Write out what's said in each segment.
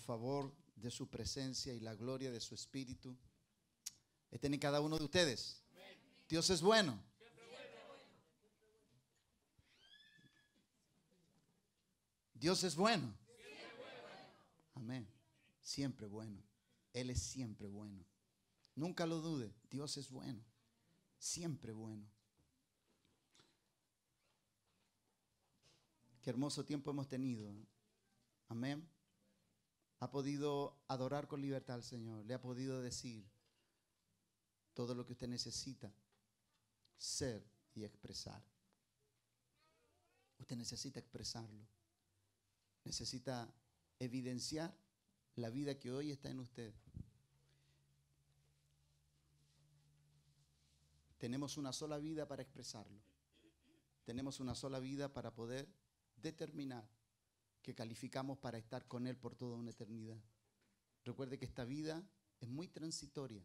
Favor de su presencia y la gloria de su Espíritu estén en cada uno de ustedes. Dios es bueno. Dios es bueno. Amén. Siempre bueno. Él es siempre bueno. Nunca lo dude. Dios es bueno. Siempre bueno. Qué hermoso tiempo hemos tenido. Amén. Ha podido adorar con libertad al Señor. Le ha podido decir todo lo que usted necesita ser y expresar. Usted necesita expresarlo. Necesita evidenciar la vida que hoy está en usted. Tenemos una sola vida para expresarlo. Tenemos una sola vida para poder determinar que calificamos para estar con Él por toda una eternidad. Recuerde que esta vida es muy transitoria.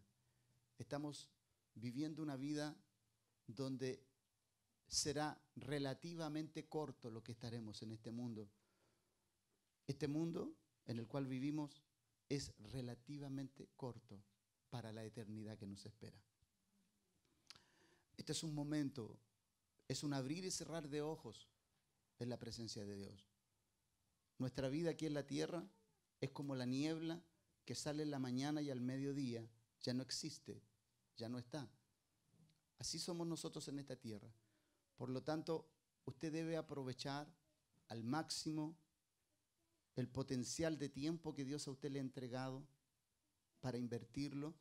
Estamos viviendo una vida donde será relativamente corto lo que estaremos en este mundo. Este mundo en el cual vivimos es relativamente corto para la eternidad que nos espera. Este es un momento, es un abrir y cerrar de ojos en la presencia de Dios. Nuestra vida aquí en la tierra es como la niebla que sale en la mañana y al mediodía ya no existe, ya no está. Así somos nosotros en esta tierra. Por lo tanto, usted debe aprovechar al máximo el potencial de tiempo que Dios a usted le ha entregado para invertirlo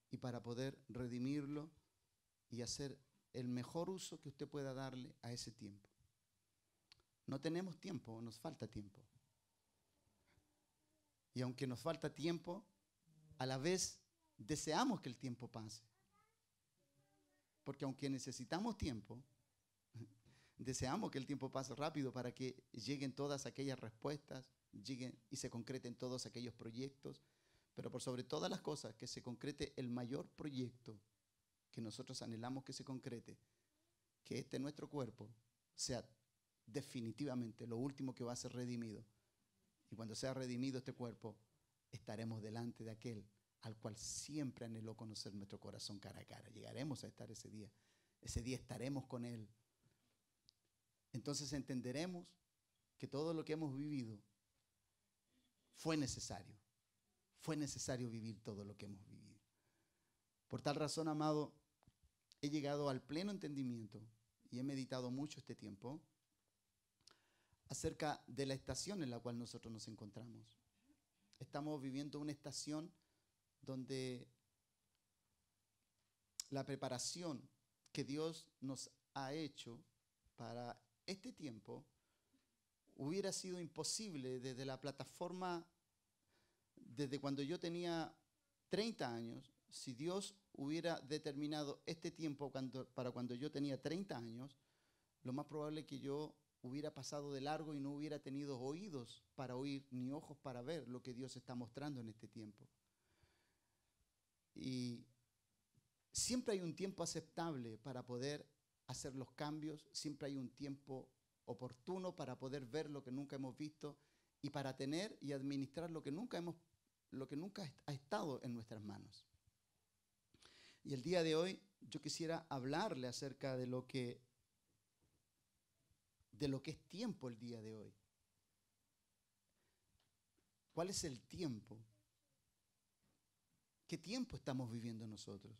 y para poder redimirlo y hacer el mejor uso que usted pueda darle a ese tiempo. No tenemos tiempo, nos falta tiempo. Y aunque nos falta tiempo, a la vez deseamos que el tiempo pase. Porque aunque necesitamos tiempo, deseamos que el tiempo pase rápido para que lleguen todas aquellas respuestas, lleguen y se concreten todos aquellos proyectos, pero por sobre todas las cosas, que se concrete el mayor proyecto que nosotros anhelamos que se concrete, que este nuestro cuerpo sea definitivamente lo último que va a ser redimido. Y cuando sea redimido este cuerpo, estaremos delante de aquel al cual siempre anheló conocer nuestro corazón cara a cara. Llegaremos a estar ese día. Ese día estaremos con Él. Entonces entenderemos que todo lo que hemos vivido fue necesario. Fue necesario vivir todo lo que hemos vivido. Por tal razón, amado, he llegado al pleno entendimiento y he meditado mucho este tiempo acerca de la estación en la cual nosotros nos encontramos. Estamos viviendo una estación donde la preparación que Dios nos ha hecho para este tiempo hubiera sido imposible desde la plataforma, desde cuando yo tenía 30 años. Si Dios hubiera determinado este tiempo para cuando yo tenía 30 años, lo más probable es que yo hubiera pasado de largo y no hubiera tenido oídos para oír ni ojos para ver lo que Dios está mostrando en este tiempo. Y siempre hay un tiempo aceptable para poder hacer los cambios, siempre hay un tiempo oportuno para poder ver lo que nunca hemos visto y para tener y administrar lo que nunca ha estado en nuestras manos. Y el día de hoy yo quisiera hablarle acerca de lo que es tiempo el día de hoy. ¿Cuál es el tiempo? ¿Qué tiempo estamos viviendo nosotros?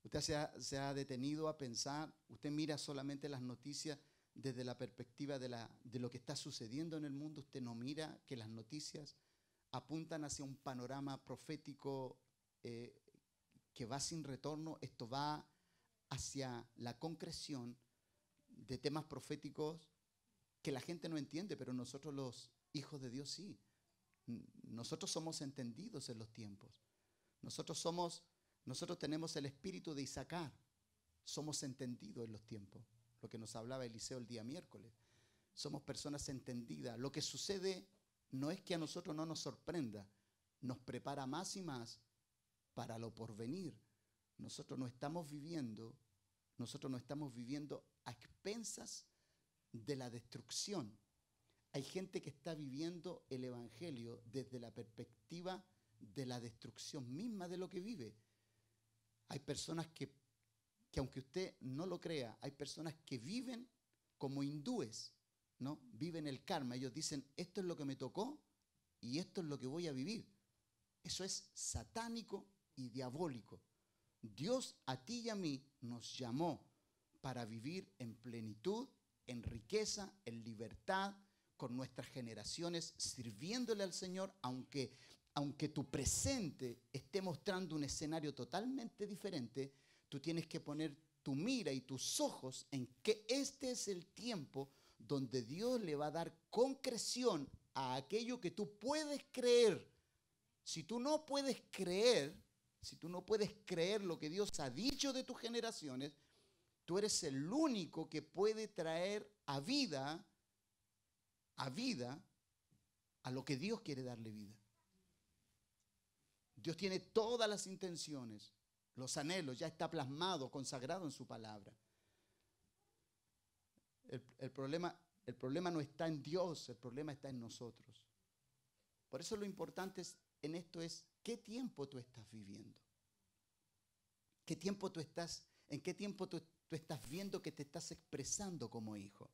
Usted se ha detenido a pensar, usted mira solamente las noticias desde la perspectiva de lo que está sucediendo en el mundo. Usted no mira que las noticias apuntan hacia un panorama profético que va sin retorno. Esto va hacia la concreción de temas proféticos que la gente no entiende, pero nosotros los hijos de Dios sí. Nosotros somos entendidos en los tiempos. Nosotros tenemos el espíritu de Isacar. Somos entendidos en los tiempos. Lo que nos hablaba Eliseo el día miércoles. Somos personas entendidas. Lo que sucede no es que a nosotros no nos sorprenda. nos prepara más y más para lo porvenir. Nosotros no estamos viviendo a expensas de la destrucción. Hay gente que está viviendo el evangelio desde la perspectiva de la destrucción misma de lo que vive. Hay personas que aunque usted no lo crea, hay personas que viven como hindúes, ¿no? Viven el karma. Ellos dicen, esto es lo que me tocó y esto es lo que voy a vivir. Eso es satánico y diabólico. Dios a ti y a mí nos llamó para vivir en plenitud, en riqueza, en libertad, con nuestras generaciones, sirviéndole al Señor, aunque tu presente esté mostrando un escenario totalmente diferente. Tú tienes que poner tu mira y tus ojos en que este es el tiempo donde Dios le va a dar concreción a aquello que tú puedes creer. Si tú no puedes creer lo que Dios ha dicho de tus generaciones, tú eres el único que puede traer a vida a lo que Dios quiere darle vida. Dios tiene todas las intenciones, los anhelos, ya está plasmado, consagrado en su palabra. El problema no está en Dios, el problema está en nosotros. Por eso lo importante en esto es qué tiempo tú estás viviendo. ¿En qué tiempo tú estás viendo que te estás expresando como hijo?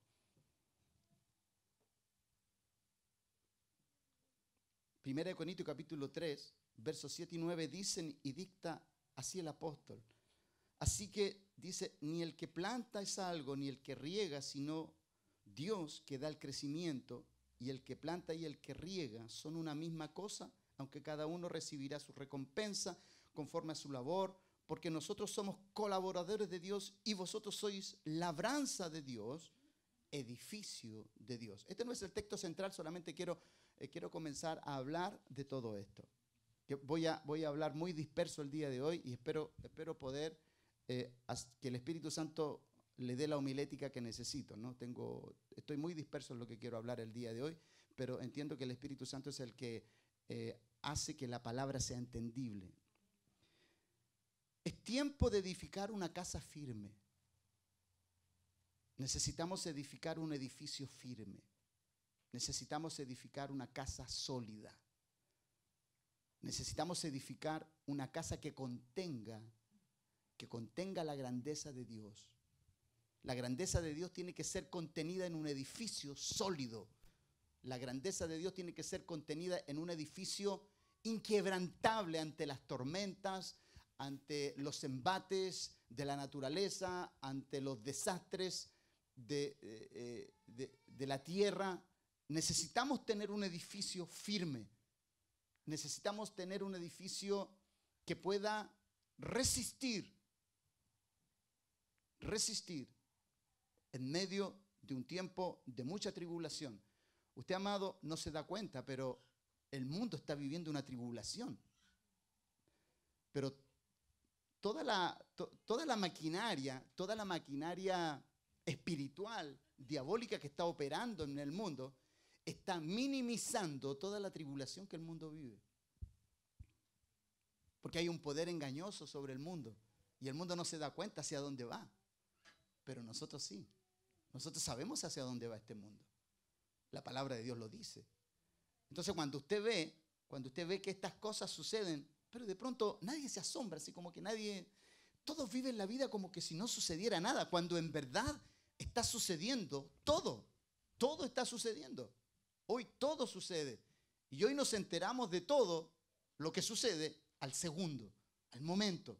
Primera de Corintios capítulo 3, versos 7 y 9 dicen y dicta así el apóstol. Así que dice, ni el que planta es algo, ni el que riega, sino Dios que da el crecimiento, y el que planta y el que riega son una misma cosa, aunque cada uno recibirá su recompensa conforme a su labor, porque nosotros somos colaboradores de Dios y vosotros sois labranza de Dios, edificio de Dios. Este no es el texto central, solamente quiero comenzar a hablar de todo esto. Voy a hablar muy disperso el día de hoy y espero poder que el Espíritu Santo le dé la homilética que necesito, ¿no? Estoy muy disperso en lo que quiero hablar el día de hoy, pero entiendo que el Espíritu Santo es el que hace que la palabra sea entendible. Es tiempo de edificar una casa firme. Necesitamos edificar un edificio firme. Necesitamos edificar una casa sólida. Necesitamos edificar una casa que contenga la grandeza de Dios. La grandeza de Dios tiene que ser contenida en un edificio sólido. La grandeza de Dios tiene que ser contenida en un edificio inquebrantable ante las tormentas, ante los embates de la naturaleza, ante los desastres de la tierra. Necesitamos tener un edificio firme. Necesitamos tener un edificio que pueda resistir en medio de un tiempo de mucha tribulación. Usted, amado, no se da cuenta, pero el mundo está viviendo una tribulación. Pero toda la maquinaria espiritual, diabólica que está operando en el mundo, está minimizando toda la tribulación que el mundo vive. Porque hay un poder engañoso sobre el mundo y el mundo no se da cuenta hacia dónde va. Pero nosotros sí. Nosotros sabemos hacia dónde va este mundo. La palabra de Dios lo dice. Entonces cuando usted ve que estas cosas suceden, pero de pronto nadie se asombra, así como que todos viven la vida como que si no sucediera nada, cuando en verdad está sucediendo todo está sucediendo. Hoy todo sucede. Y hoy nos enteramos de todo lo que sucede al segundo, al momento.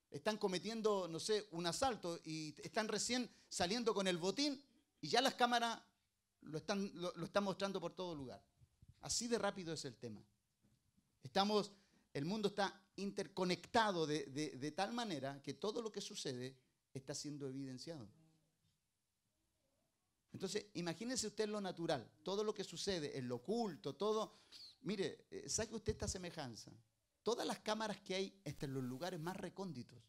Están cometiendo, no sé, un asalto y están recién saliendo con el botín y ya las cámaras lo están mostrando por todo lugar. Así de rápido es el tema. El mundo está interconectado de tal manera que todo lo que sucede está siendo evidenciado. Entonces, imagínese usted lo natural, todo lo que sucede, en lo oculto, todo. Mire, saque usted esta semejanza. Todas las cámaras que hay en los lugares más recónditos,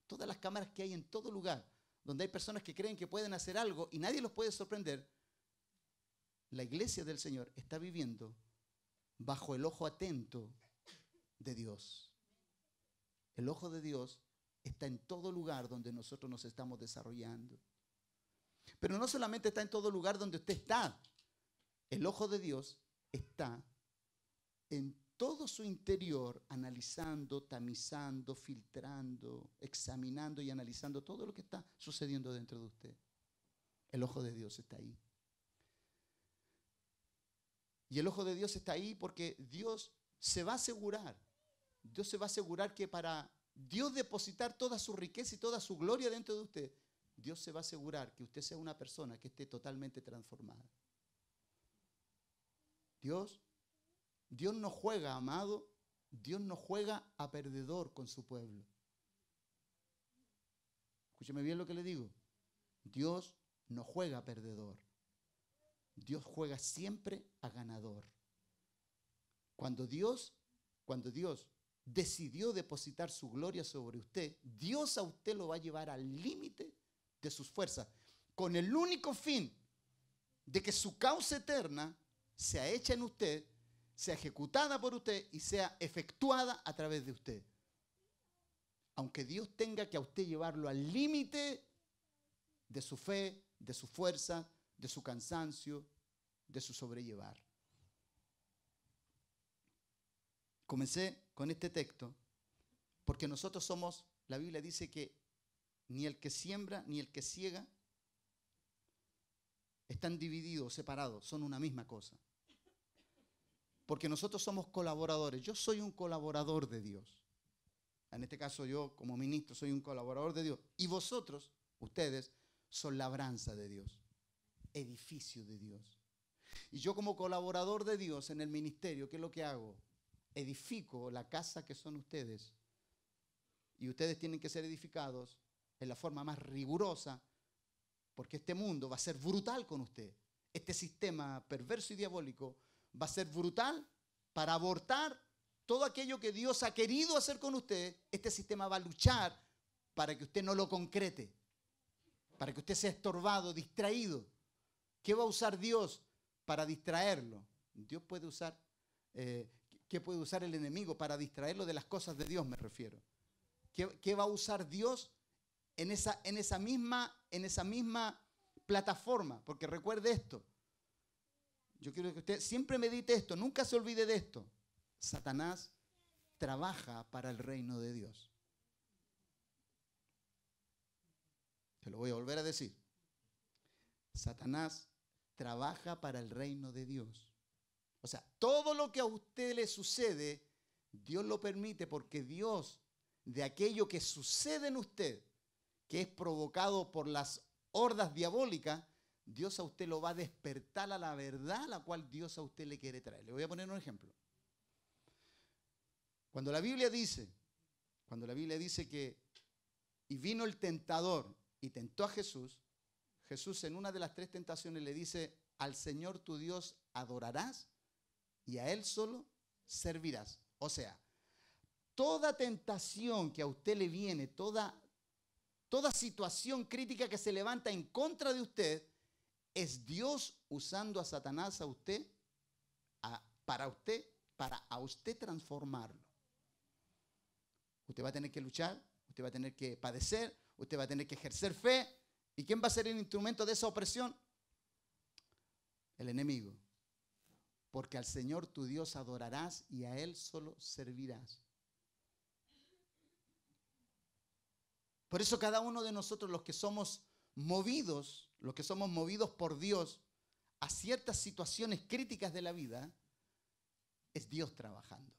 todas las cámaras que hay en todo lugar, donde hay personas que creen que pueden hacer algo y nadie los puede sorprender, la iglesia del Señor está viviendo bajo el ojo atento de Dios. El ojo de Dios está en todo lugar donde nosotros nos estamos desarrollando. Pero no solamente está en todo lugar donde usted está. El ojo de Dios está en todo su interior, analizando, tamizando, filtrando, examinando y analizando todo lo que está sucediendo dentro de usted. El ojo de Dios está ahí. Y el ojo de Dios está ahí porque Dios se va a asegurar. Dios se va a asegurar que para Dios depositar toda su riqueza y toda su gloria dentro de usted, Dios se va a asegurar que usted sea una persona que esté totalmente transformada. Dios no juega, amado, Dios no juega a perdedor con su pueblo. Escúcheme bien lo que le digo. Dios no juega a perdedor. Dios juega siempre a ganador. Cuando Dios decidió depositar su gloria sobre usted, Dios a usted lo va a llevar al límite de sus fuerzas, con el único fin de que su causa eterna sea hecha en usted, sea ejecutada por usted y sea efectuada a través de usted. Aunque Dios tenga que a usted llevarlo al límite de su fe, de su fuerza, de su cansancio, de su sobrellevar. Comencé con este texto porque nosotros somos, la Biblia dice que ni el que siembra ni el que ciega están divididos, separados, son una misma cosa. Porque nosotros somos colaboradores. Yo soy un colaborador de Dios. En este caso yo como ministro soy un colaborador de Dios. Y vosotros, ustedes, son labranza de Dios, edificio de Dios. Y yo como colaborador de Dios en el ministerio, ¿qué es lo que hago? Edifico la casa que son ustedes. Y ustedes tienen que ser edificados en la forma más rigurosa, porque este mundo va a ser brutal con usted. Este sistema perverso y diabólico va a ser brutal para abortar todo aquello que Dios ha querido hacer con usted. Este sistema va a luchar para que usted no lo concrete, para que usted sea estorbado, distraído. ¿Qué va a usar Dios para distraerlo? Dios puede usar, ¿qué puede usar el enemigo para distraerlo de las cosas de Dios, me refiero? ¿Qué va a usar Dios en esa misma plataforma? Porque recuerde esto. Yo quiero que usted siempre medite esto, nunca se olvide de esto. Satanás trabaja para el reino de Dios. Te lo voy a volver a decir. Satanás trabaja para el reino de Dios. O sea, todo lo que a usted le sucede, Dios lo permite porque Dios, de aquello que sucede en usted, que es provocado por las hordas diabólicas, Dios a usted lo va a despertar a la verdad a la cual Dios a usted le quiere traer. Le voy a poner un ejemplo. Cuando la Biblia dice que y vino el tentador y tentó a Jesús, Jesús en una de las 3 tentaciones le dice: al Señor tu Dios adorarás y a Él solo servirás. O sea, toda tentación que a usted le viene, toda situación crítica que se levanta en contra de usted, es Dios usando a Satanás para a usted transformarlo. Usted va a tener que luchar, usted va a tener que padecer, usted va a tener que ejercer fe. ¿Y quién va a ser el instrumento de esa opresión? El enemigo. Porque al Señor tu Dios adorarás y a Él solo servirás. Por eso cada uno de nosotros, los que somos movidos por Dios a ciertas situaciones críticas de la vida, es Dios trabajando.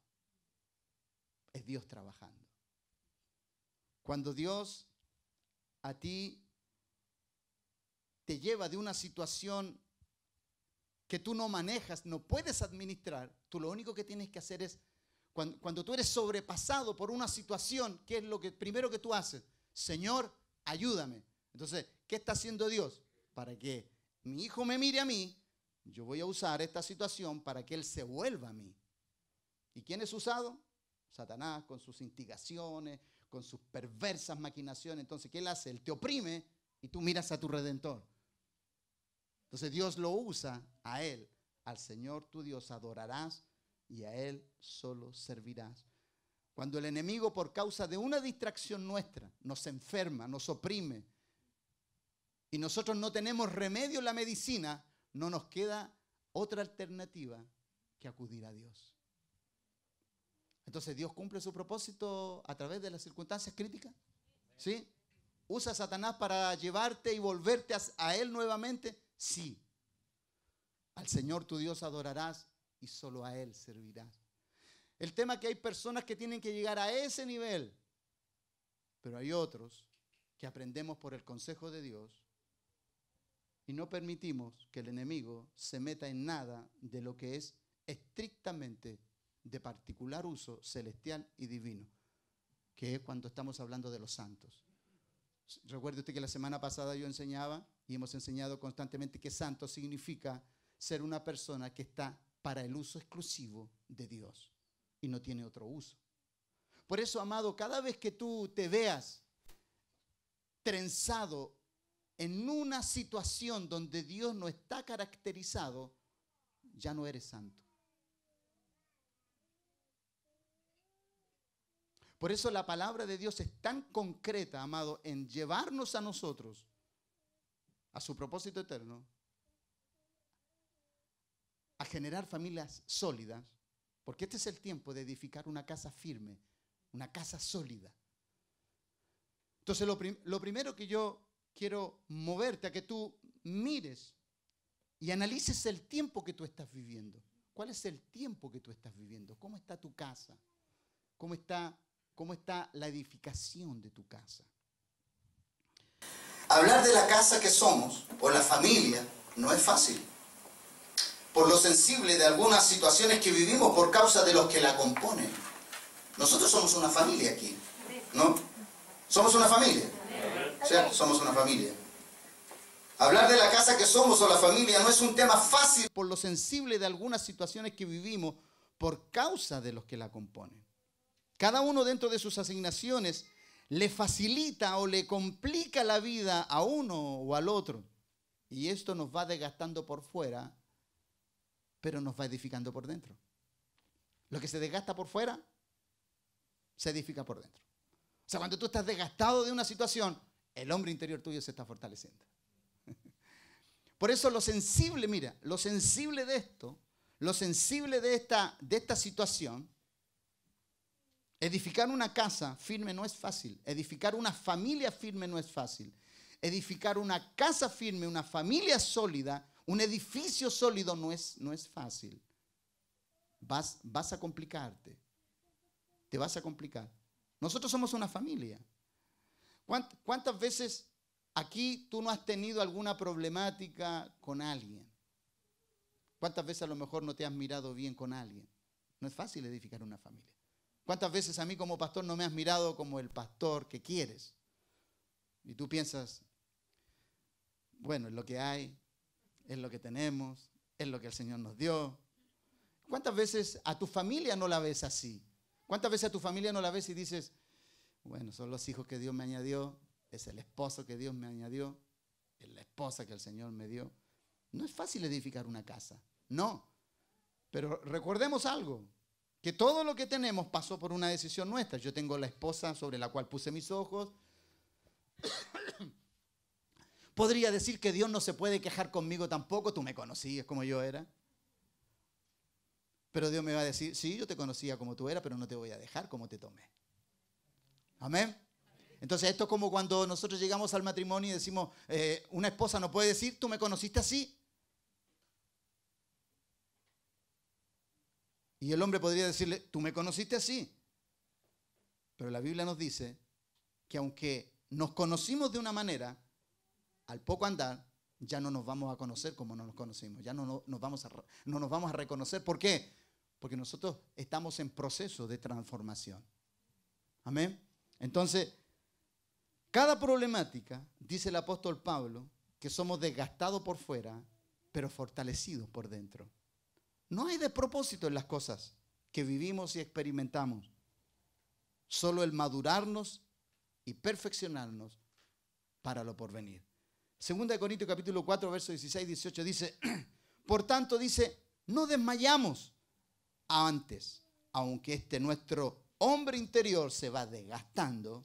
Es Dios trabajando. Cuando Dios a ti te lleva de una situación que tú no manejas, no puedes administrar, tú lo único que tienes que hacer es, cuando tú eres sobrepasado por una situación, ¿qué es lo que primero que tú haces? Señor, ayúdame. Entonces, ¿qué está haciendo Dios? Para que mi hijo me mire a mí, yo voy a usar esta situación para que él se vuelva a mí. ¿Y quién es usado? Satanás, con sus instigaciones, con sus perversas maquinaciones. Entonces, ¿qué él hace? Él te oprime y tú miras a tu Redentor. Entonces Dios lo usa a Él. Al Señor tu Dios adorarás y a Él solo servirás. Cuando el enemigo, por causa de una distracción nuestra, nos enferma, nos oprime, y nosotros no tenemos remedio en la medicina, no nos queda otra alternativa que acudir a Dios. Entonces, ¿Dios cumple su propósito a través de las circunstancias críticas? ¿Sí? ¿Usa a Satanás para llevarte y volverte a Él nuevamente? Sí. Al Señor tu Dios adorarás y solo a Él servirás. El tema es que hay personas que tienen que llegar a ese nivel, pero hay otros que aprendemos por el consejo de Dios y no permitimos que el enemigo se meta en nada de lo que es estrictamente de particular uso celestial y divino, que es cuando estamos hablando de los santos. Recuerde usted que la semana pasada yo enseñaba y hemos enseñado constantemente que santo significa ser una persona que está para el uso exclusivo de Dios y no tiene otro uso. Por eso, amado, cada vez que tú te veas trenzado en una situación donde Dios no está caracterizado, ya no eres santo. Por eso la palabra de Dios es tan concreta, amado, en llevarnos a nosotros a su propósito eterno, a generar familias sólidas, porque este es el tiempo de edificar una casa firme, una casa sólida. Entonces lo primero que yo quiero moverte a que tú mires y analices el tiempo que tú estás viviendo. ¿Cuál es el tiempo que tú estás viviendo? ¿Cómo está tu casa? ¿Cómo está la edificación de tu casa? Hablar de la casa que somos o la familia no es fácil, por lo sensible de algunas situaciones que vivimos por causa de los que la componen. Nosotros somos una familia aquí, ¿no? ¿Somos una familia? ¿Sí? Somos una familia. Hablar de la casa que somos o la familia no es un tema fácil por lo sensible de algunas situaciones que vivimos por causa de los que la componen. Cada uno dentro de sus asignaciones le facilita o le complica la vida a uno o al otro. Y esto nos va desgastando por fuera, pero nos va edificando por dentro. Lo que se desgasta por fuera, se edifica por dentro. O sea, cuando tú estás desgastado de una situación, el hombre interior tuyo se está fortaleciendo. Por eso lo sensible, mira, lo sensible de esto, lo sensible de esta situación, edificar una casa firme no es fácil. Edificar una familia firme no es fácil. Edificar una casa firme, una familia sólida, un edificio sólido no es fácil. Vas a complicarte. Te vas a complicar. Nosotros somos una familia. ¿Cuántas veces aquí tú no has tenido alguna problemática con alguien? ¿Cuántas veces a lo mejor no te has mirado bien con alguien? No es fácil edificar una familia. ¿Cuántas veces a mí como pastor no me has mirado como el pastor que quieres? Y tú piensas, bueno, es lo que hay, es lo que tenemos, es lo que el Señor nos dio. ¿Cuántas veces a tu familia no la ves así? ¿Cuántas veces a tu familia no la ves y dices, bueno, son los hijos que Dios me añadió, es el esposo que Dios me añadió, es la esposa que el Señor me dio? No es fácil edificar una casa, no. Pero recordemos algo, que todo lo que tenemos pasó por una decisión nuestra. Yo tengo la esposa sobre la cual puse mis ojos. Podría decir que Dios no se puede quejar conmigo tampoco, tú me conocías como yo era. Pero Dios me va a decir, sí, yo te conocía como tú eras, pero no te voy a dejar como te tomé. Amén. Entonces esto es como cuando nosotros llegamos al matrimonio y decimos, una esposa no puede decir, tú me conociste así. Y el hombre podría decirle, tú me conociste así. Pero la Biblia nos dice que aunque nos conocimos de una manera, al poco andar, ya no nos vamos a conocer como no nos conocimos. Ya no nos vamos a reconocer. ¿Por qué? Porque nosotros estamos en proceso de transformación. Amén. Entonces, cada problemática, dice el apóstol Pablo, que somos desgastados por fuera, pero fortalecidos por dentro. No hay despropósito en las cosas que vivimos y experimentamos. Solo el madurarnos y perfeccionarnos para lo porvenir. Segunda de Corintios capítulo 4, versos 16 y 18 dice, por tanto dice, no desmayamos antes, aunque este nuestro hombre interior se va desgastando,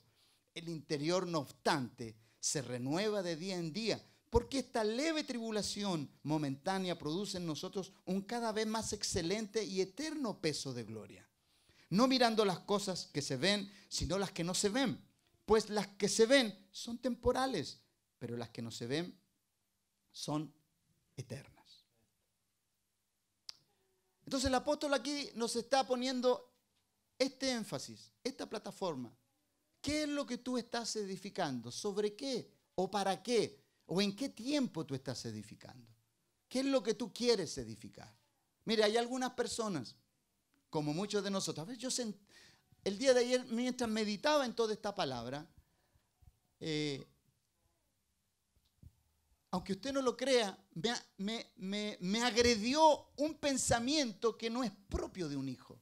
el interior, no obstante, se renueva de día en día, porque esta leve tribulación momentánea produce en nosotros un cada vez más excelente y eterno peso de gloria. No mirando las cosas que se ven, sino las que no se ven. Pues las que se ven son temporales, pero las que no se ven son eternas. Entonces el apóstol aquí nos está poniendo este énfasis, esta plataforma. ¿Qué es lo que tú estás edificando? ¿Sobre qué? ¿O para qué? ¿O en qué tiempo tú estás edificando? ¿Qué es lo que tú quieres edificar? Mira, hay algunas personas, como muchos de nosotros. A ver, el día de ayer, mientras meditaba en toda esta palabra, aunque usted no lo crea, me agredió un pensamiento que no es propio de un hijo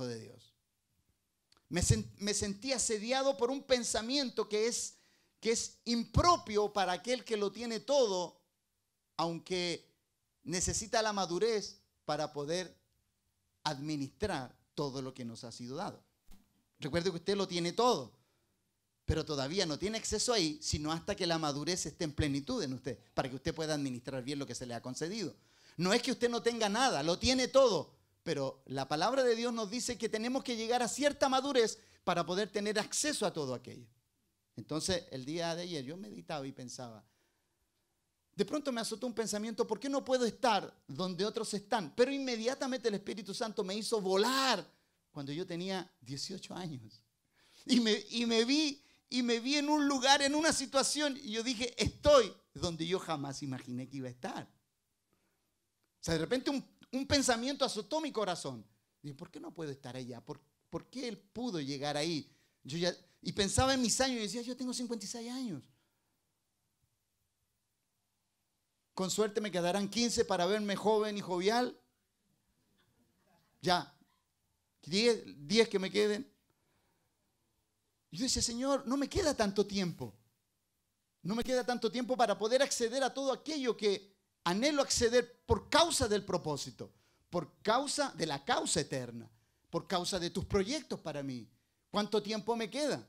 de Dios. Me sentí asediado por un pensamiento que es impropio para aquel que lo tiene todo, aunque necesita la madurez para poder administrar todo lo que nos ha sido dado. Recuerde que usted lo tiene todo, pero todavía no tiene acceso ahí, sino hasta que la madurez esté en plenitud en usted, para que usted pueda administrar bien lo que se le ha concedido. No es que usted no tenga nada, lo tiene todo, pero la palabra de Dios nos dice que tenemos que llegar a cierta madurez para poder tener acceso a todo aquello. Entonces, el día de ayer yo meditaba y pensaba, de pronto me azotó un pensamiento, ¿por qué no puedo estar donde otros están? Pero inmediatamente el Espíritu Santo me hizo volar cuando yo tenía 18 años. Y me vi en un lugar, en una situación, y yo dije, estoy donde yo jamás imaginé que iba a estar. O sea, de repente un pensamiento azotó mi corazón. Dije, ¿por qué no puedo estar allá? ¿Por qué él pudo llegar ahí? Y pensaba en mis años y decía, yo tengo 56 años. Con suerte me quedarán 15 para verme joven y jovial. Ya, 10 que me queden. Y yo decía, Señor, no me queda tanto tiempo. No me queda tanto tiempo para poder acceder a todo aquello que anhelo acceder por causa del propósito, por causa de la causa eterna, por causa de tus proyectos para mí. ¿Cuánto tiempo me queda?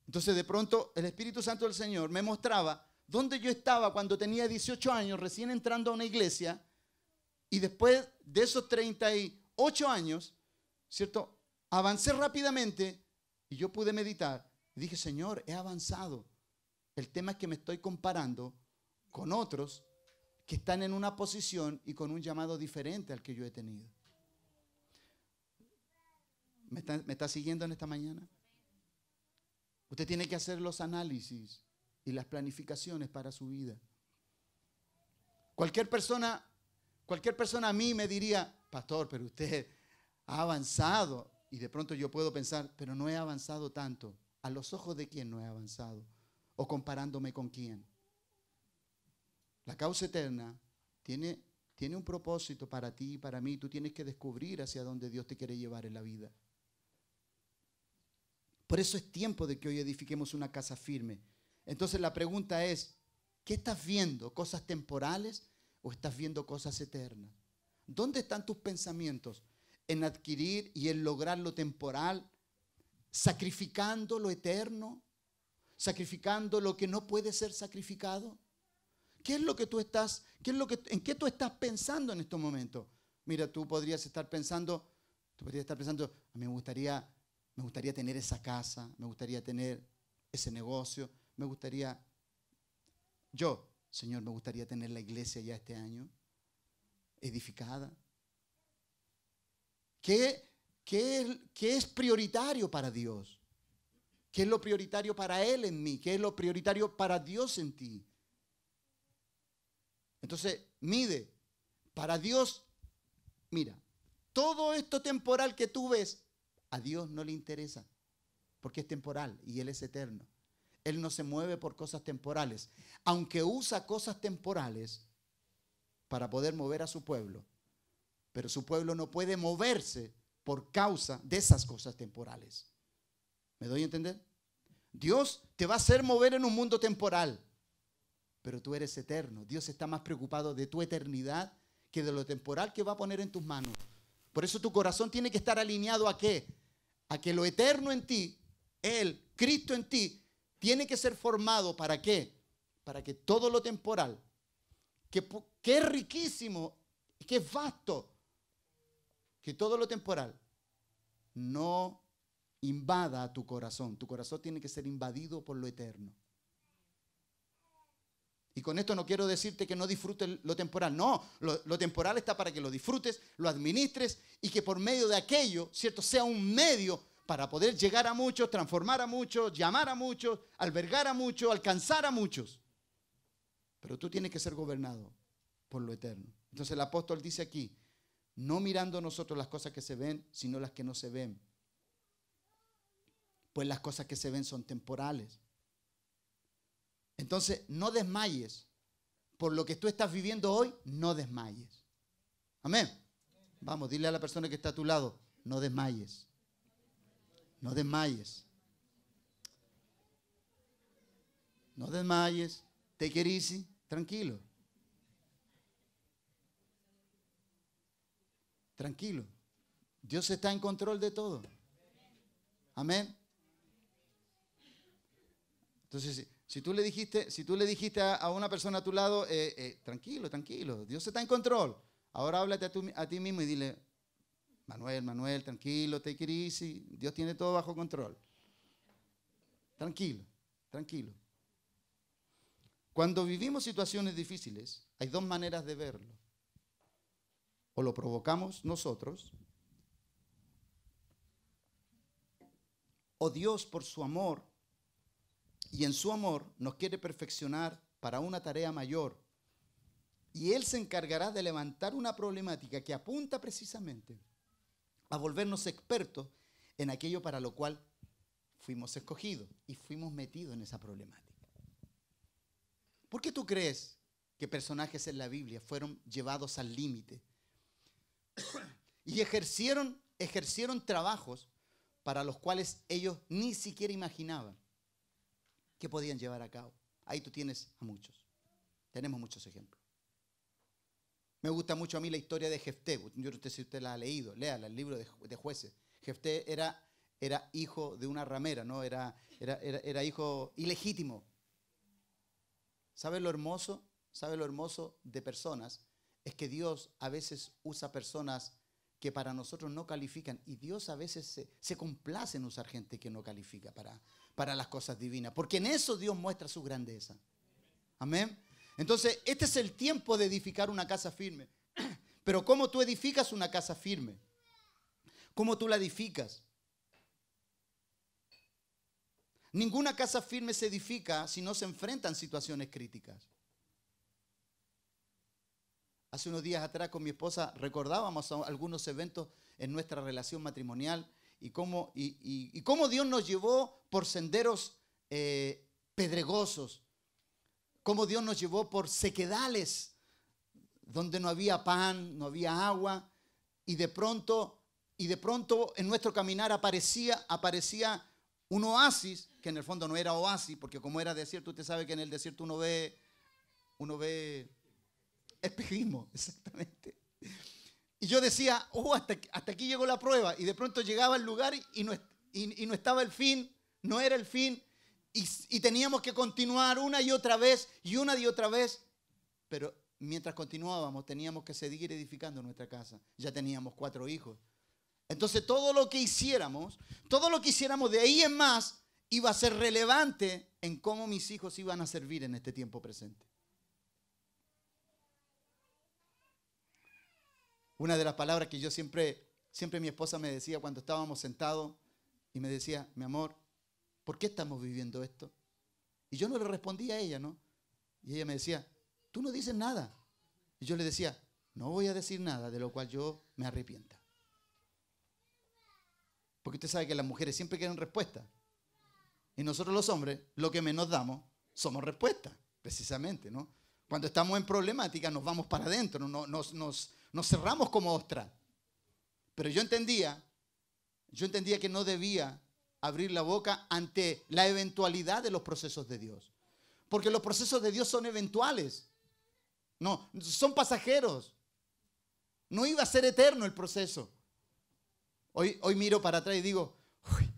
Entonces de pronto el Espíritu Santo del Señor me mostraba dónde yo estaba cuando tenía 18 años, recién entrando a una iglesia, y después de esos 38 años, ¿cierto? Avancé rápidamente y yo pude meditar. Y dije, Señor, he avanzado. El tema es que me estoy comparando con otros que están en una posición y con un llamado diferente al que yo he tenido. ¿Me está siguiendo en esta mañana? Usted tiene que hacer los análisis y las planificaciones para su vida. Cualquier persona a mí me diría, pastor, pero usted ha avanzado. Y de pronto yo puedo pensar, pero no he avanzado tanto. ¿A los ojos de quién no he avanzado? ¿O comparándome con quién? La causa eterna tiene un propósito para ti y para mí. Tú tienes que descubrir hacia dónde Dios te quiere llevar en la vida. Por eso es tiempo de que hoy edifiquemos una casa firme. Entonces la pregunta es, ¿qué estás viendo? ¿Cosas temporales o estás viendo cosas eternas? ¿Dónde están tus pensamientos? ¿En adquirir y en lograr lo temporal? ¿Sacrificando lo eterno? ¿Sacrificando lo que no puede ser sacrificado? ¿Qué es lo que tú estás, en qué tú estás pensando en estos momentos? Mira, tú podrías estar pensando, a mí me gustaría tener esa casa, me gustaría tener ese negocio, Señor, me gustaría tener la iglesia ya este año, edificada. ¿Qué es prioritario para Dios? ¿Qué es lo prioritario para Él en mí? ¿Qué es lo prioritario para Dios en ti? Entonces, mide. Para Dios, mira, todo esto temporal que tú ves, a Dios no le interesa, porque es temporal y Él es eterno. Él no se mueve por cosas temporales, aunque usa cosas temporales para poder mover a su pueblo, pero su pueblo no puede moverse por causa de esas cosas temporales. ¿Me doy a entender? Dios te va a hacer mover en un mundo temporal, pero tú eres eterno. Dios está más preocupado de tu eternidad que de lo temporal que va a poner en tus manos. Por eso tu corazón tiene que estar alineado ¿a qué? A que lo eterno en ti, Él, Cristo en ti, tiene que ser formado ¿para qué? Para que todo lo temporal, que es riquísimo, que es vasto, que todo lo temporal no invada a tu corazón. Tu corazón tiene que ser invadido por lo eterno. Y con esto no quiero decirte que no disfrutes lo temporal. No, lo temporal está para que lo disfrutes, lo administres y que por medio de aquello, ¿cierto?, sea un medio para poder llegar a muchos, transformar a muchos, llamar a muchos, albergar a muchos, alcanzar a muchos. Pero tú tienes que ser gobernado por lo eterno. Entonces el apóstol dice aquí, no mirando nosotros las cosas que se ven, sino las que no se ven. Pues las cosas que se ven son temporales. Entonces, no desmayes. Por lo que tú estás viviendo hoy, no desmayes. Amén. Vamos, dile a la persona que está a tu lado, no desmayes. No desmayes. No desmayes. Take it easy. Tranquilo. Tranquilo. Dios está en control de todo. Amén. Entonces, si tú le dijiste a una persona a tu lado, tranquilo, tranquilo, Dios está en control. Ahora háblate a ti mismo y dile, Manuel, tranquilo, take it easy, Dios tiene todo bajo control. Tranquilo, tranquilo. Cuando vivimos situaciones difíciles, hay dos maneras de verlo. O lo provocamos nosotros, o Dios por su amor, y en su amor nos quiere perfeccionar para una tarea mayor. Y Él se encargará de levantar una problemática que apunta precisamente a volvernos expertos en aquello para lo cual fuimos escogidos y fuimos metidos en esa problemática. ¿Por qué tú crees que personajes en la Biblia fueron llevados al límite y ejercieron trabajos para los cuales ellos ni siquiera imaginaban que podían llevar a cabo? Ahí tú tienes a muchos. Tenemos muchos ejemplos. Me gusta mucho a mí la historia de Jefté. Yo no sé si usted la ha leído. Léala, el libro de Jueces. Jefté era hijo de una ramera, ¿no? Era hijo ilegítimo. ¿Sabe lo hermoso? ¿Sabe lo hermoso de personas? Es que Dios a veces usa personas que para nosotros no califican, y Dios a veces se complace en usar gente que no califica para las cosas divinas, porque en eso Dios muestra su grandeza. Amén. Entonces, este es el tiempo de edificar una casa firme. Pero ¿cómo tú edificas una casa firme? ¿Cómo tú la edificas? Ninguna casa firme se edifica si no se enfrentan situaciones críticas. Hace unos días atrás con mi esposa recordábamos algunos eventos en nuestra relación matrimonial y cómo Dios nos llevó por senderos pedregosos, cómo Dios nos llevó por sequedales donde no había pan, no había agua, y de pronto en nuestro caminar aparecía un oasis, que en el fondo no era oasis, porque como era desierto, usted sabe que en el desierto uno ve espejismo, exactamente. Y yo decía, hasta aquí llegó la prueba, y de pronto llegaba al lugar y no estaba el fin, no era el fin, y teníamos que continuar una y otra vez, pero mientras continuábamos teníamos que seguir edificando nuestra casa. Ya teníamos 4 hijos. Entonces todo lo que hiciéramos de ahí en más iba a ser relevante en cómo mis hijos iban a servir en este tiempo presente. Una de las palabras que yo siempre mi esposa me decía cuando estábamos sentados, y me decía, mi amor, ¿por qué estamos viviendo esto? Y yo no le respondía a ella, ¿no? Y ella me decía, tú no dices nada. Y yo le decía, no voy a decir nada de lo cual yo me arrepienta. Porque usted sabe que las mujeres siempre quieren respuesta. Y nosotros los hombres, lo que menos damos, somos respuesta, precisamente, ¿no? Cuando estamos en problemática nos vamos para adentro, nos cerramos como ostras. Pero yo entendía que no debía abrir la boca ante la eventualidad de los procesos de Dios. Porque los procesos de Dios son eventuales. No, son pasajeros. No iba a ser eterno el proceso. Hoy miro para atrás y digo, uy,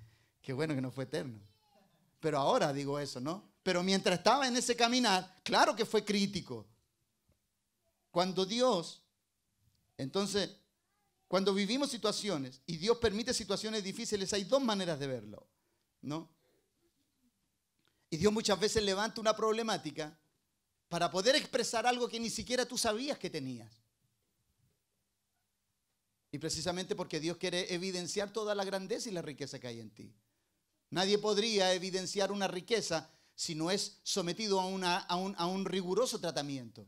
qué bueno que no fue eterno. Pero ahora digo eso, ¿no? Pero mientras estaba en ese caminar, claro que fue crítico. Cuando Dios, entonces, cuando vivimos situaciones y Dios permite situaciones difíciles, hay dos maneras de verlo, ¿no? Y Dios muchas veces levanta una problemática para poder expresar algo que ni siquiera tú sabías que tenías. Y precisamente porque Dios quiere evidenciar toda la grandeza y la riqueza que hay en ti. Nadie podría evidenciar una riqueza si no es sometido a un riguroso tratamiento.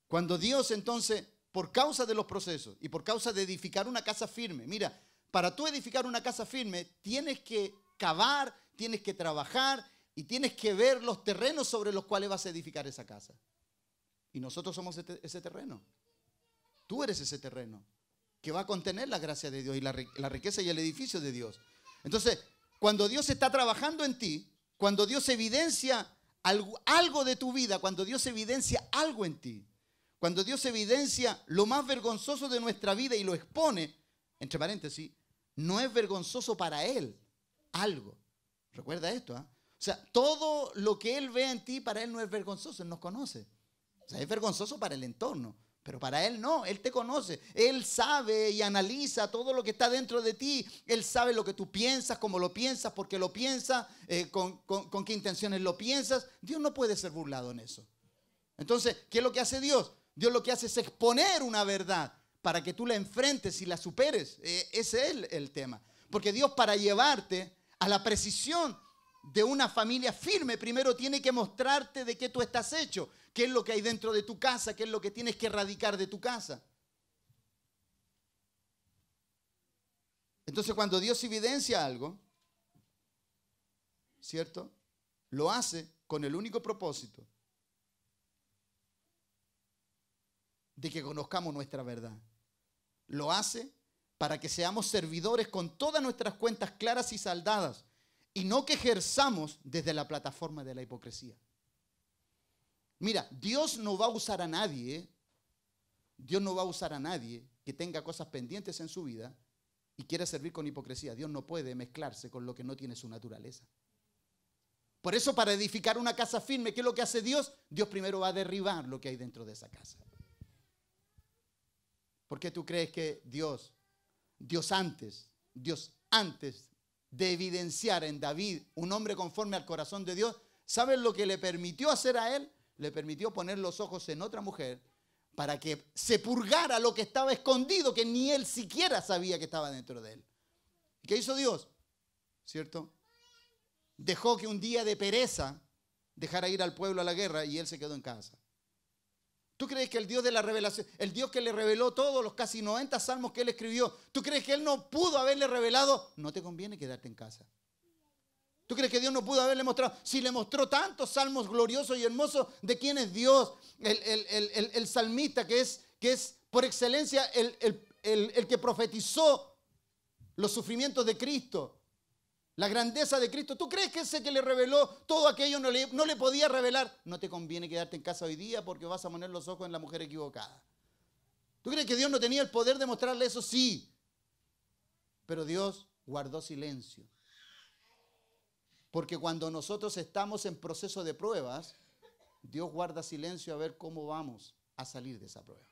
Cuando Dios entonces, por causa de los procesos y por causa de edificar una casa firme, mira, para tú edificar una casa firme tienes que cavar, tienes que trabajar y tienes que ver los terrenos sobre los cuales vas a edificar esa casa. Y nosotros somos ese terreno. Tú eres ese terreno que va a contener la gracia de Dios y la riqueza y el edificio de Dios. Entonces, cuando Dios está trabajando en ti, cuando Dios evidencia algo de tu vida, cuando Dios evidencia algo en ti, cuando Dios evidencia lo más vergonzoso de nuestra vida y lo expone, entre paréntesis, no es vergonzoso para Él algo. Recuerda esto, ¿eh? O sea, todo lo que Él ve en ti, para Él no es vergonzoso, Él nos conoce. O sea, es vergonzoso para el entorno, pero para Él no, Él te conoce. Él sabe y analiza todo lo que está dentro de ti. Él sabe lo que tú piensas, cómo lo piensas, por qué lo piensas, con qué intenciones lo piensas. Dios no puede ser burlado en eso. Entonces, ¿qué es lo que hace Dios? Dios lo que hace es exponer una verdad para que tú la enfrentes y la superes. Ese es el tema. Porque Dios, para llevarte a la precisión de una familia firme, primero tiene que mostrarte de qué tú estás hecho, qué es lo que hay dentro de tu casa, qué es lo que tienes que erradicar de tu casa. Entonces, cuando Dios evidencia algo, ¿cierto? Lo hace con el único propósito de que conozcamos nuestra verdad. Lo hace para que seamos servidores con todas nuestras cuentas claras y saldadas y no que ejerzamos desde la plataforma de la hipocresía. Mira, Dios no va a usar a nadie, Dios no va a usar a nadie que tenga cosas pendientes en su vida y quiera servir con hipocresía. Dios no puede mezclarse con lo que no tiene su naturaleza. Por eso, para edificar una casa firme, ¿qué es lo que hace Dios? Dios primero va a derribar lo que hay dentro de esa casa. ¿Por qué tú crees que Dios antes de evidenciar en David un hombre conforme al corazón de Dios, ¿sabes lo que le permitió hacer a él? Le permitió poner los ojos en otra mujer para que se purgara lo que estaba escondido, que ni él siquiera sabía que estaba dentro de él. ¿Y qué hizo Dios? ¿Cierto? Dejó que un día de pereza dejara ir al pueblo a la guerra y él se quedó en casa. ¿Tú crees que el Dios de la revelación, el Dios que le reveló todos los casi 90 salmos que él escribió, tú crees que él no pudo haberle revelado? No te conviene quedarte en casa. ¿Tú crees que Dios no pudo haberle mostrado? Si le mostró tantos salmos gloriosos y hermosos de quién es Dios, el salmista que es por excelencia el que profetizó los sufrimientos de Cristo, la grandeza de Cristo. ¿Tú crees que ese que le reveló todo aquello no le podía revelar? No te conviene quedarte en casa hoy día porque vas a poner los ojos en la mujer equivocada. ¿Tú crees que Dios no tenía el poder de mostrarle eso? Sí. Pero Dios guardó silencio. Porque cuando nosotros estamos en proceso de pruebas, Dios guarda silencio a ver cómo vamos a salir de esa prueba.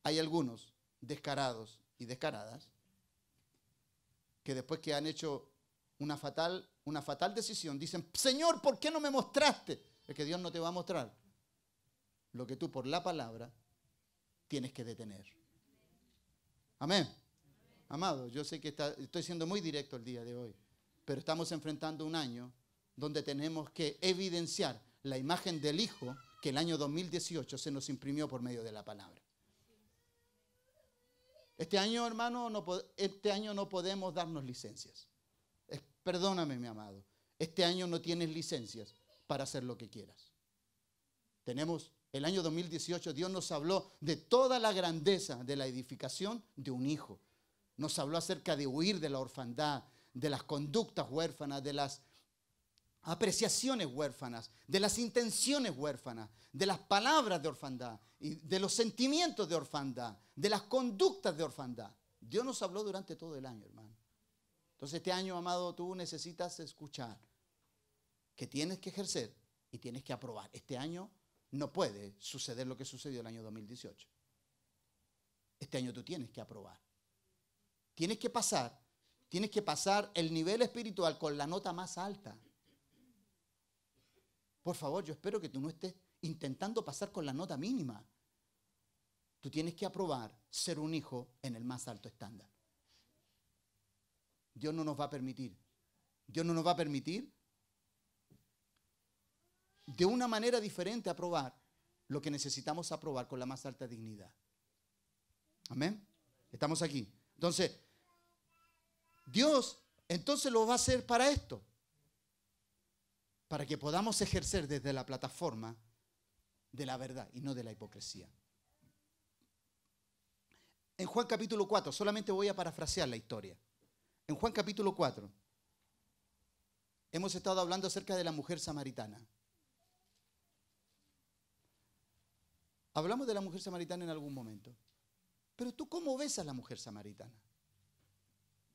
Hay algunos descarados y descaradas que después que han hecho una fatal decisión, dicen, Señor, ¿por qué no me mostraste? Es que Dios no te va a mostrar lo que tú por la palabra tienes que detener. Amén. Amado, yo sé que estoy siendo muy directo el día de hoy, pero estamos enfrentando un año donde tenemos que evidenciar la imagen del Hijo que el año 2018 se nos imprimió por medio de la palabra. Este año, hermano, no podemos darnos licencias. Perdóname, mi amado. Este año no tienes licencias para hacer lo que quieras. Tenemos el año 2018, Dios nos habló de toda la grandeza de la edificación de un hijo. Nos habló acerca de huir de la orfandad, de las conductas huérfanas, de las apreciaciones huérfanas, de las intenciones huérfanas, de las palabras de orfandad, y de los sentimientos de orfandad, de las conductas de orfandad. Dios nos habló durante todo el año, hermano. Entonces este año, amado, tú necesitas escuchar que tienes que ejercer y tienes que aprobar. Este año no puede suceder lo que sucedió el año 2018. Este año tú tienes que aprobar. Tienes que pasar el nivel espiritual con la nota más alta. Por favor, yo espero que tú no estés intentando pasar con la nota mínima. Tú tienes que aprobar ser un hijo en el más alto estándar. Dios no nos va a permitir. Dios no nos va a permitir de una manera diferente aprobar lo que necesitamos aprobar con la más alta dignidad. Amén. Estamos aquí. Entonces, Dios entonces lo va a hacer para esto. Para que podamos ejercer desde la plataforma de la verdad y no de la hipocresía. En Juan capítulo 4, solamente voy a parafrasear la historia. En Juan capítulo 4, hemos estado hablando acerca de la mujer samaritana. Hablamos de la mujer samaritana en algún momento. Pero tú, ¿cómo ves a la mujer samaritana?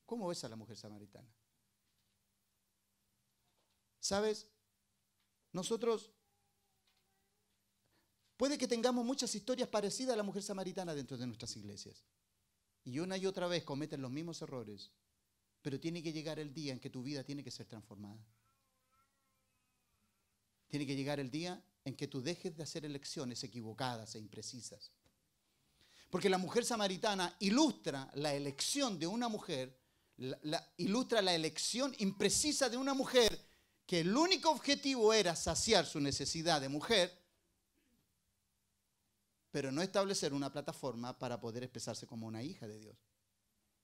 ¿Cómo ves a la mujer samaritana? ¿Sabes? Nosotros puede que tengamos muchas historias parecidas a la mujer samaritana dentro de nuestras iglesias. Y una y otra vez cometen los mismos errores. Pero tiene que llegar el día en que tu vida tiene que ser transformada. Tiene que llegar el día en que tú dejes de hacer elecciones equivocadas e imprecisas. Porque la mujer samaritana ilustra la elección de una mujer, ilustra la elección imprecisa de una mujer que el único objetivo era saciar su necesidad de mujer, pero no establecer una plataforma para poder expresarse como una hija de Dios.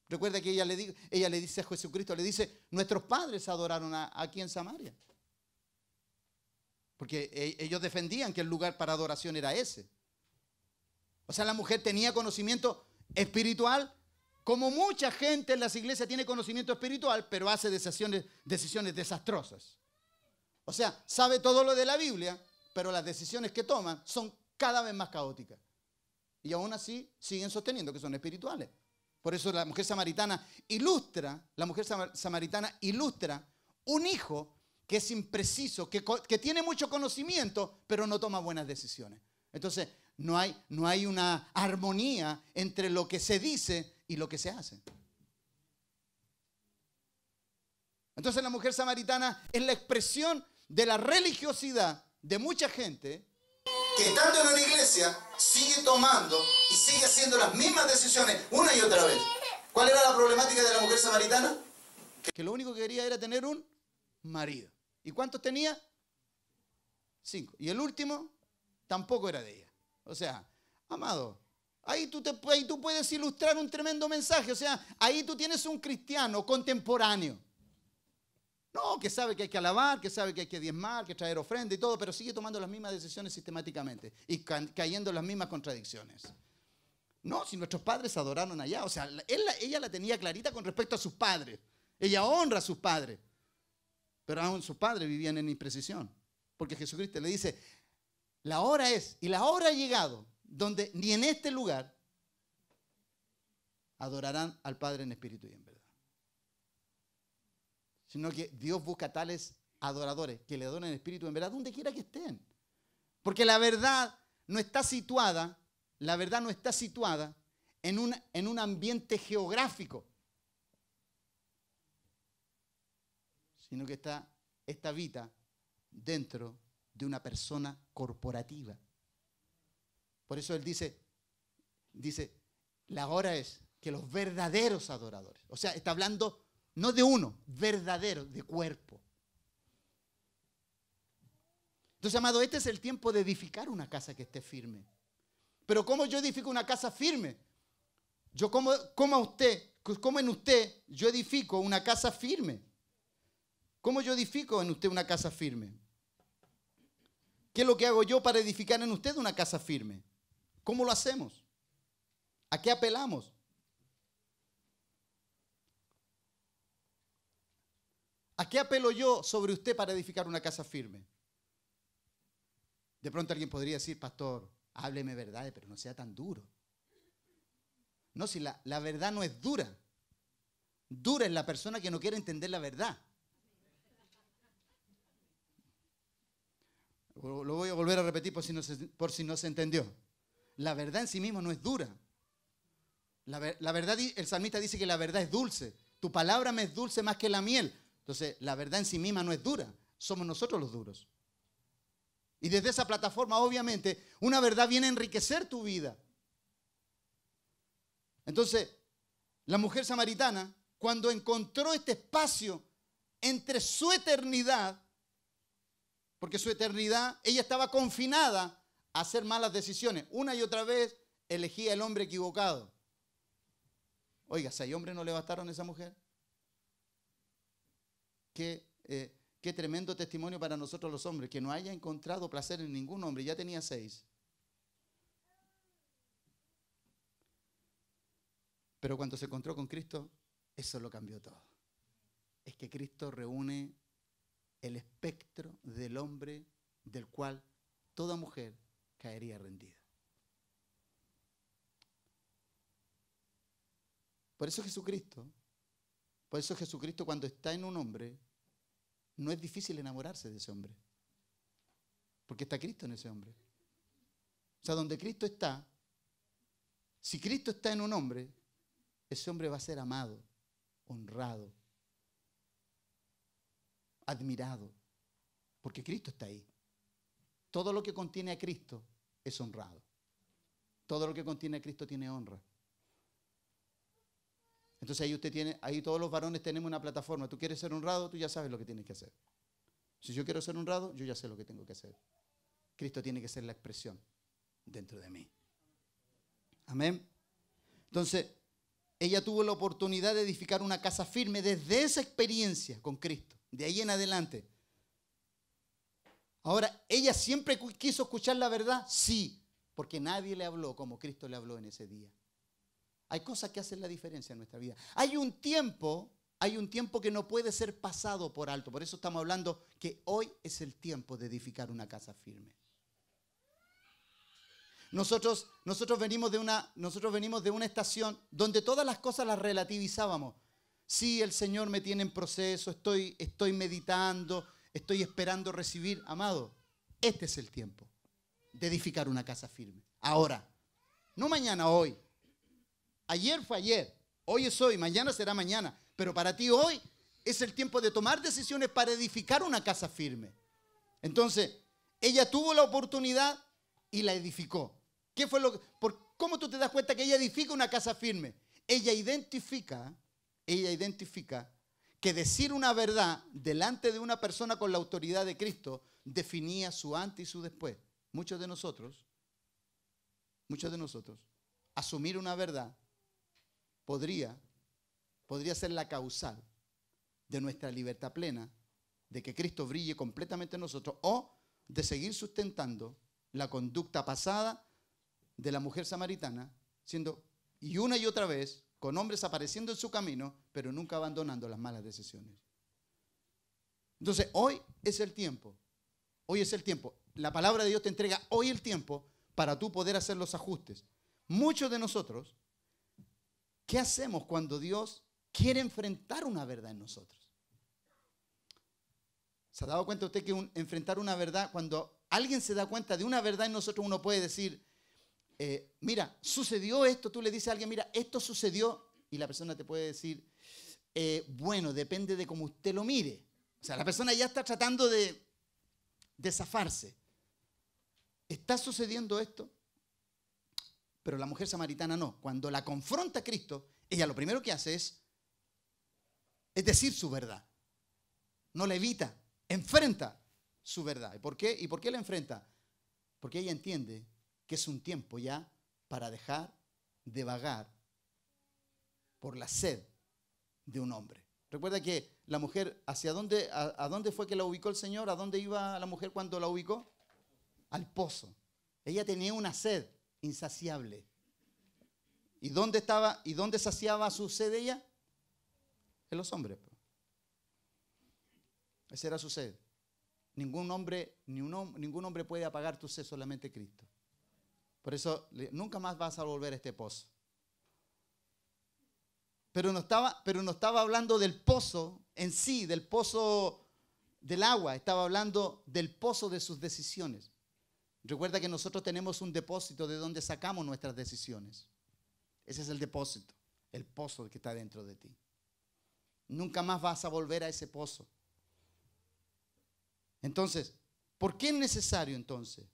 Recuerda que ella le dice a Jesucristo, le dice, nuestros padres adoraron aquí en Samaria. Porque ellos defendían que el lugar para adoración era ese. O sea, la mujer tenía conocimiento espiritual, como mucha gente en las iglesias tiene conocimiento espiritual, pero hace decisiones desastrosas. O sea, sabe todo lo de la Biblia, pero las decisiones que toman son cada vez más caóticas. Y aún así siguen sosteniendo que son espirituales. Por eso la mujer samaritana ilustra un hijo que es impreciso, que tiene mucho conocimiento, pero no toma buenas decisiones. Entonces, no hay una armonía entre lo que se dice y lo que se hace. Entonces, la mujer samaritana es la expresión de la religiosidad de mucha gente que estando en una iglesia sigue tomando y sigue haciendo las mismas decisiones una y otra vez. ¿Cuál era la problemática de la mujer samaritana? Que lo único que quería era tener un marido. ¿Y cuántos tenía? 5. Y el último tampoco era de ella. O sea, amado, ahí tú puedes ilustrar un tremendo mensaje. O sea, ahí tú tienes un cristiano contemporáneo. No, que sabe que hay que alabar, que sabe que hay que diezmar, que traer ofrenda y todo, pero sigue tomando las mismas decisiones sistemáticamente y cayendo en las mismas contradicciones. No, si nuestros padres adoraron allá, o sea, ella la tenía clarita con respecto a sus padres. Ella honra a sus padres, pero aún sus padres vivían en imprecisión, porque Jesucristo le dice, la hora es, y la hora ha llegado, donde ni en este lugar adorarán al Padre en espíritu y en verdad. Sino que Dios busca tales adoradores que le adoren en espíritu y en verdad donde quiera que estén. Porque la verdad no está situada en un ambiente geográfico, sino que habita dentro de una persona corporativa. Por eso él dice, la hora es que los verdaderos adoradores, o sea, está hablando no de uno, verdadero, de cuerpo. Entonces, amado, este es el tiempo de edificar una casa que esté firme. Pero ¿cómo yo edifico una casa firme? ¿Cómo en usted yo edifico una casa firme? ¿Cómo yo edifico en usted una casa firme? ¿Qué es lo que hago yo para edificar en usted una casa firme? ¿Cómo lo hacemos? ¿A qué apelamos? ¿A qué apelo yo sobre usted para edificar una casa firme? De pronto alguien podría decir, pastor, hábleme verdades, pero no sea tan duro. No, si la verdad no es dura. Dura es la persona que no quiere entender la verdad. Lo voy a volver a repetir por si no se entendió. La verdad en sí misma no es dura. La verdad, el salmista dice que la verdad es dulce. Tu palabra me es dulce más que la miel. Entonces, la verdad en sí misma no es dura. Somos nosotros los duros. Y desde esa plataforma, obviamente, una verdad viene a enriquecer tu vida. Entonces, la mujer samaritana, cuando encontró este espacio entre su eternidad, porque su eternidad, ella estaba confinada a hacer malas decisiones. Una y otra vez elegía el hombre equivocado. Oiga, si hay hombres no le bastaron a esa mujer. Qué tremendo testimonio para nosotros los hombres, que no haya encontrado placer en ningún hombre. Ya tenía 6. Pero cuando se encontró con Cristo, eso lo cambió todo. Es que Cristo reúne el espectro del hombre del cual toda mujer caería rendida. Por eso Jesucristo cuando está en un hombre, no es difícil enamorarse de ese hombre. Porque está Cristo en ese hombre. O sea, donde Cristo está, si Cristo está en un hombre, ese hombre va a ser amado, honrado, admirado, porque Cristo está ahí. Todo lo que contiene a Cristo es honrado. Todo lo que contiene a Cristo tiene honra. Entonces ahí todos los varones tenemos una plataforma. Tú quieres ser honrado, tú ya sabes lo que tienes que hacer. Si yo quiero ser honrado, yo ya sé lo que tengo que hacer. Cristo tiene que ser la expresión dentro de mí. Amén. Entonces, ella tuvo la oportunidad de edificar una casa firme desde esa experiencia con Cristo. De ahí en adelante. Ahora, ¿ella siempre quiso escuchar la verdad? Sí, porque nadie le habló como Cristo le habló en ese día. Hay cosas que hacen la diferencia en nuestra vida. Hay un tiempo que no puede ser pasado por alto. Por eso estamos hablando que hoy es el tiempo de edificar una casa firme. Nosotros venimos de una estación donde todas las cosas las relativizábamos. Sí, el Señor me tiene en proceso, estoy meditando, estoy esperando recibir. Amado, este es el tiempo de edificar una casa firme. Ahora, no mañana, hoy. Ayer fue ayer, hoy es hoy, mañana será mañana. Pero para ti hoy es el tiempo de tomar decisiones para edificar una casa firme. Entonces, ella tuvo la oportunidad y la edificó. ¿Cómo tú te das cuenta que ella edifica una casa firme? Ella identifica que decir una verdad delante de una persona con la autoridad de Cristo definía su antes y su después. Muchos de nosotros, asumir una verdad podría ser la causal de nuestra libertad plena, de que Cristo brille completamente en nosotros, o de seguir sustentando la conducta pasada de la mujer samaritana, y una y otra vez, con hombres apareciendo en su camino, pero nunca abandonando las malas decisiones. Entonces, hoy es el tiempo. La palabra de Dios te entrega hoy el tiempo para tú poder hacer los ajustes. Muchos de nosotros, ¿qué hacemos cuando Dios quiere enfrentar una verdad en nosotros? ¿Se ha dado cuenta usted que enfrentar una verdad, cuando alguien se da cuenta de una verdad en nosotros, uno puede decir, mira, sucedió esto, tú le dices a alguien, mira, esto sucedió, y la persona te puede decir, bueno, depende de cómo usted lo mire. O sea, la persona ya está tratando de zafarse. ¿Está sucediendo esto? Pero la mujer samaritana no. Cuando la confronta a Cristo, ella lo primero que hace es decir su verdad. No la evita, enfrenta su verdad. ¿Y por qué? ¿Y por qué la enfrenta? Porque ella entiende que es un tiempo ya para dejar de vagar por la sed de un hombre. Recuerda que la mujer, ¿a dónde fue que la ubicó el Señor? ¿A dónde iba la mujer cuando la ubicó? Al pozo. Ella tenía una sed insaciable. ¿Y dónde saciaba su sed ella? En los hombres. Esa era su sed. Ningún hombre puede apagar tu sed, solamente Cristo. Por eso nunca más vas a volver a este pozo. Pero no estaba hablando del pozo en sí, del pozo del agua. Estaba hablando del pozo de sus decisiones. Recuerda que nosotros tenemos un depósito de donde sacamos nuestras decisiones. Ese es el depósito, el pozo que está dentro de ti. Nunca más vas a volver a ese pozo. Entonces, ¿por qué es necesario entonces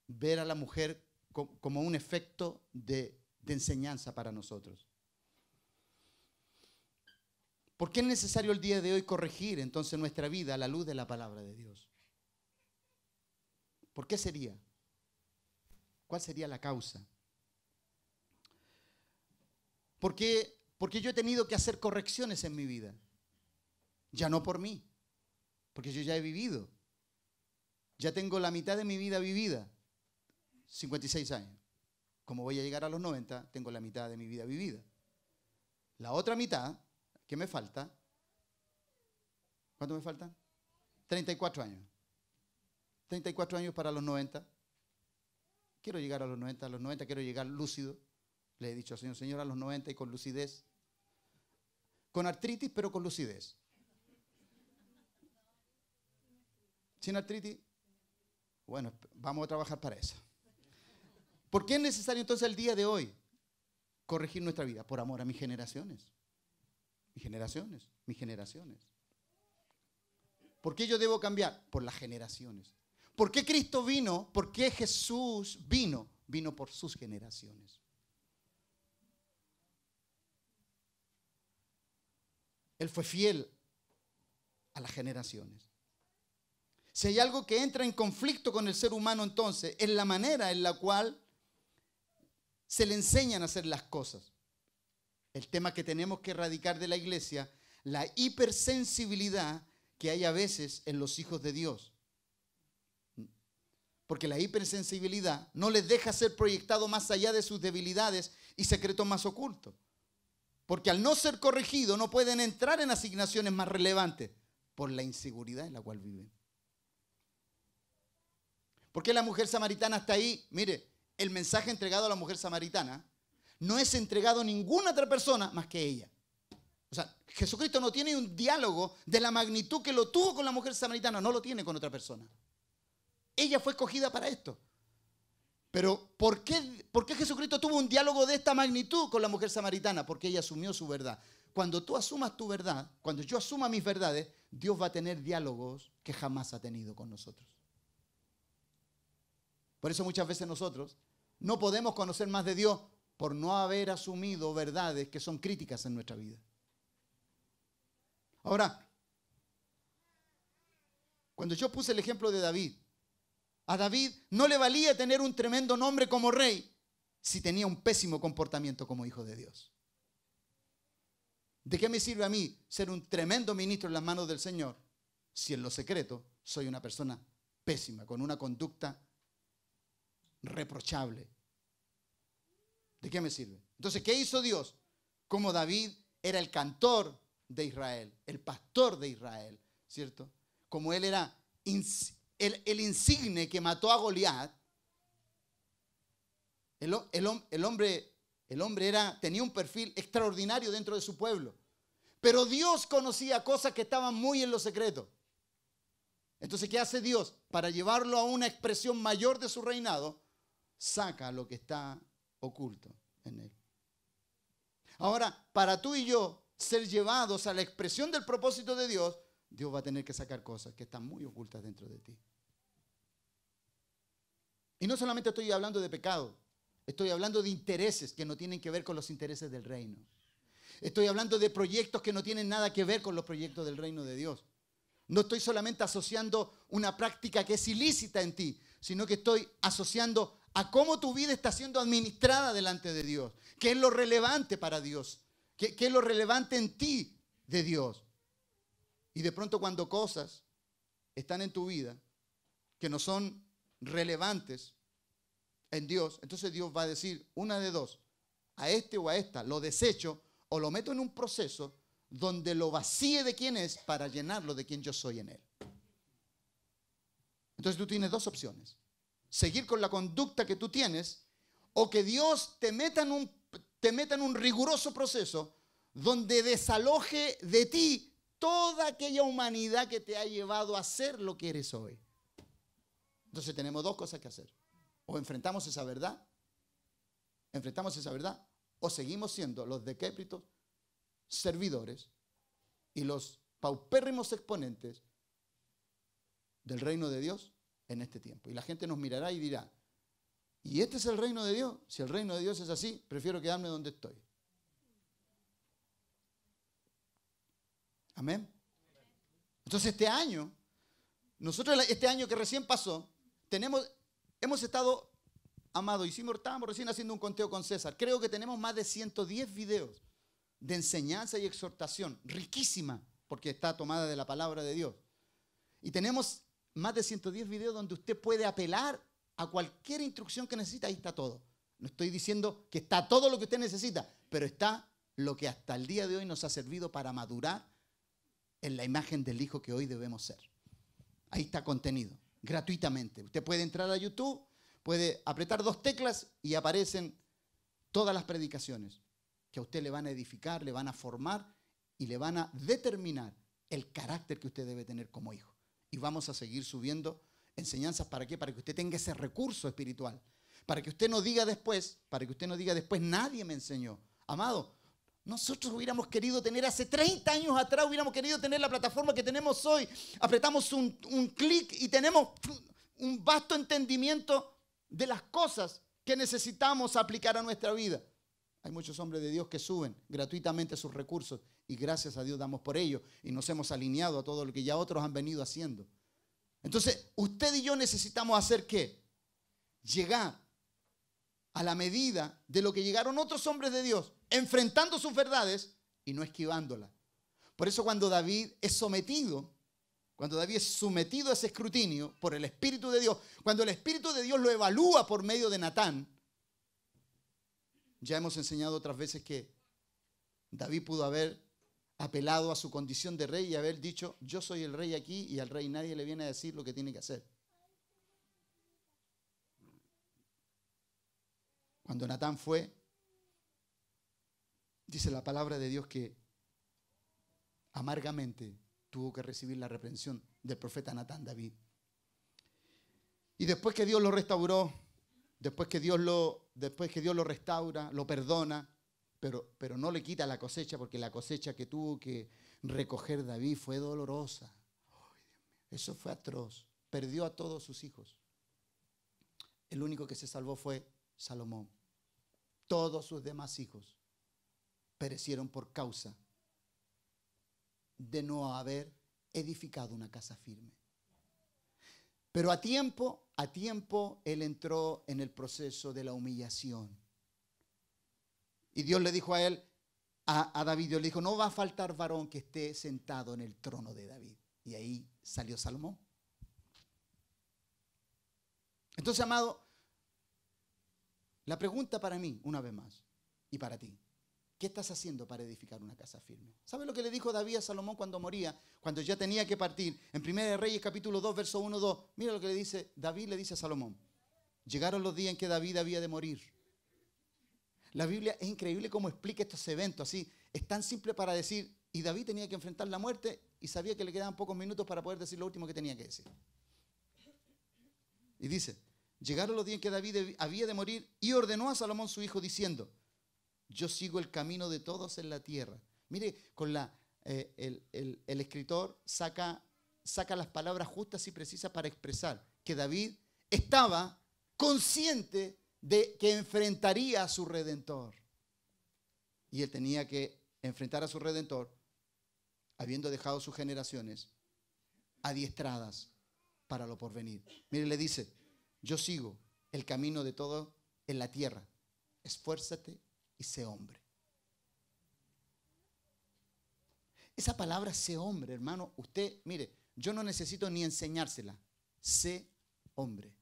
ver a la mujer como un efecto de enseñanza para nosotros? ¿Por qué es necesario el día de hoy corregir entonces nuestra vida a la luz de la palabra de Dios? ¿Por qué sería? ¿Cuál sería la causa? Porque yo he tenido que hacer correcciones en mi vida. Ya no por mí, porque yo ya he vivido. Ya tengo la mitad de mi vida vivida, 56 años. Como voy a llegar a los 90, tengo la mitad de mi vida vivida. La otra mitad, ¿qué me falta? ¿Cuánto me faltan? 34 años. 34 años para los 90. Quiero llegar a los 90. A los 90 quiero llegar lúcido. Le he dicho al Señor, a los 90 y con lucidez. Con artritis, pero con lucidez. ¿Sin artritis? Bueno, vamos a trabajar para eso. ¿Por qué es necesario entonces el día de hoy corregir nuestra vida? Por amor a mis generaciones. Mis generaciones, mis generaciones. ¿Por qué yo debo cambiar? Por las generaciones. ¿Por qué Cristo vino? ¿Por qué Jesús vino? Vino por sus generaciones. Él fue fiel a las generaciones. Si hay algo que entra en conflicto con el ser humano, entonces, es la manera en la cual se le enseñan a hacer las cosas. El tema que tenemos que erradicar de la iglesia, la hipersensibilidad que hay a veces en los hijos de Dios. Porque la hipersensibilidad no les deja ser proyectado más allá de sus debilidades y secretos más ocultos. Porque al no ser corregido no pueden entrar en asignaciones más relevantes por la inseguridad en la cual viven. ¿Por qué la mujer samaritana está ahí? Mire, el mensaje entregado a la mujer samaritana no es entregado a ninguna otra persona más que ella. O sea, Jesucristo no tiene un diálogo de la magnitud que lo tuvo con la mujer samaritana, no lo tiene con otra persona. Ella fue escogida para esto. Pero ¿por qué Jesucristo tuvo un diálogo de esta magnitud con la mujer samaritana? Porque ella asumió su verdad. Cuando tú asumas tu verdad, cuando yo asuma mis verdades, Dios va a tener diálogos que jamás ha tenido con nosotros. Por eso muchas veces nosotros no podemos conocer más de Dios por no haber asumido verdades que son críticas en nuestra vida. Ahora, cuando yo puse el ejemplo de David, a David no le valía tener un tremendo nombre como rey si tenía un pésimo comportamiento como hijo de Dios. ¿De qué me sirve a mí ser un tremendo ministro en las manos del Señor si en lo secreto soy una persona pésima, con una conducta reprochable? ¿De qué me sirve? Entonces, ¿qué hizo Dios? Como David era el cantor de Israel, el pastor de Israel, ¿cierto? Como él era el insigne que mató a Goliat, el hombre tenía un perfil extraordinario dentro de su pueblo. Pero Dios conocía cosas que estaban muy en lo secreto. Entonces, ¿qué hace Dios? Para llevarlo a una expresión mayor de su reinado, saca lo que está oculto en él. Ahora, para tú y yo ser llevados a la expresión del propósito de Dios, Dios va a tener que sacar cosas que están muy ocultas dentro de ti. Y no solamente estoy hablando de pecado, estoy hablando de intereses que no tienen que ver con los intereses del reino. Estoy hablando de proyectos que no tienen nada que ver con los proyectos del reino de Dios. No estoy solamente asociando una práctica que es ilícita en ti, sino que estoy asociando a cómo tu vida está siendo administrada delante de Dios. ¿Qué es lo relevante para Dios? ¿Qué es lo relevante en ti de Dios? Y de pronto cuando cosas están en tu vida que no son relevantes en Dios, entonces Dios va a decir una de dos: a este o a esta lo desecho o lo meto en un proceso donde lo vacíe de quién es para llenarlo de quien yo soy en él. Entonces tú tienes dos opciones. Seguir con la conducta que tú tienes o que Dios te meta en un riguroso proceso donde desaloje de ti toda aquella humanidad que te ha llevado a ser lo que eres hoy. Entonces tenemos dos cosas que hacer. O enfrentamos esa verdad, o seguimos siendo los decrépitos servidores y los paupérrimos exponentes del reino de Dios en este tiempo. Y la gente nos mirará y dirá, ¿y este es el reino de Dios? Si el reino de Dios es así, prefiero quedarme donde estoy. Amén. Entonces nosotros este año que recién pasó, hemos estado, amado, estábamos recién haciendo un conteo con César. Creo que tenemos más de 110 videos de enseñanza y exhortación, riquísima, porque está tomada de la palabra de Dios. Y tenemos más de 110 videos donde usted puede apelar a cualquier instrucción que necesita. Ahí está todo. No estoy diciendo que está todo lo que usted necesita, pero está lo que hasta el día de hoy nos ha servido para madurar en la imagen del Hijo que hoy debemos ser. Ahí está contenido, gratuitamente. Usted puede entrar a YouTube, puede apretar 2 teclas y aparecen todas las predicaciones que a usted le van a edificar, le van a formar y le van a determinar el carácter que usted debe tener como hijo. Y vamos a seguir subiendo enseñanzas. ¿Para qué? Para que usted tenga ese recurso espiritual. Para que usted no diga después, nadie me enseñó. Amado, nosotros hubiéramos querido tener hace 30 años atrás, hubiéramos querido tener la plataforma que tenemos hoy. Apretamos un clic y tenemos un vasto entendimiento de las cosas que necesitamos aplicar a nuestra vida. Hay muchos hombres de Dios que suben gratuitamente sus recursos y gracias a Dios damos por ello y nos hemos alineado a todo lo que ya otros han venido haciendo. Entonces, usted y yo necesitamos hacer ¿qué? Llegar a la medida de lo que llegaron otros hombres de Dios, enfrentando sus verdades y no esquivándolas. Por eso cuando David es sometido a ese escrutinio por el Espíritu de Dios, cuando el Espíritu de Dios lo evalúa por medio de Natán, ya hemos enseñado otras veces que David pudo haber apelado a su condición de rey y haber dicho, yo soy el rey aquí y al rey nadie le viene a decir lo que tiene que hacer. Cuando Natán fue, dice la palabra de Dios que amargamente tuvo que recibir la reprensión del profeta Natán David. Y después que Dios lo restauró, después que Dios lo restaura, lo perdona, pero no le quita la cosecha, porque la cosecha que tuvo que recoger David fue dolorosa. Eso fue atroz. Perdió a todos sus hijos. El único que se salvó fue Salomón. Todos sus demás hijos perecieron por causa de no haber edificado una casa firme. Pero a tiempo él entró en el proceso de la humillación. Y Dios le dijo a él, a David, Dios le dijo, no va a faltar varón que esté sentado en el trono de David. Y ahí salió Salomón. Entonces, amado, la pregunta para mí, una vez más, y para ti, ¿qué estás haciendo para edificar una casa firme? ¿Sabes lo que le dijo David a Salomón cuando moría? Cuando ya tenía que partir. En 1 Reyes capítulo 2, verso 1, 2. Mira lo que David le dice a Salomón. Llegaron los días en que David había de morir. La Biblia es increíble cómo explica estos eventos. Así, es tan simple para decir, y David tenía que enfrentar la muerte y sabía que le quedaban pocos minutos para poder decir lo último que tenía que decir. Y dice, llegaron los días en que David había de morir y ordenó a Salomón su hijo diciendo, yo sigo el camino de todos en la tierra. Mire, con el escritor saca las palabras justas y precisas para expresar que David estaba consciente de que enfrentaría a su Redentor. Y él tenía que enfrentar a su Redentor habiendo dejado sus generaciones adiestradas para lo porvenir. Mire, le dice, yo sigo el camino de todo en la tierra. Esfuérzate y sé hombre. Esa palabra sé hombre, hermano, usted, mire, yo no necesito ni enseñársela. Sé hombre.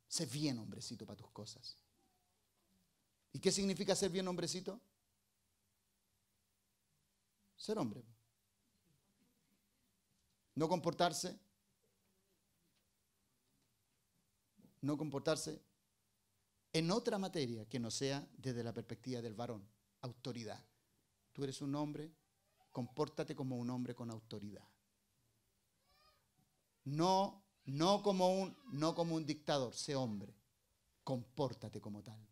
Sé bien hombrecito para tus cosas. ¿Y qué significa ser bien hombrecito? Ser hombre. No comportarse. No comportarse en otra materia que no sea desde la perspectiva del varón. Autoridad. Tú eres un hombre, compórtate como un hombre con autoridad. No como un dictador, sé hombre. Compórtate como tal.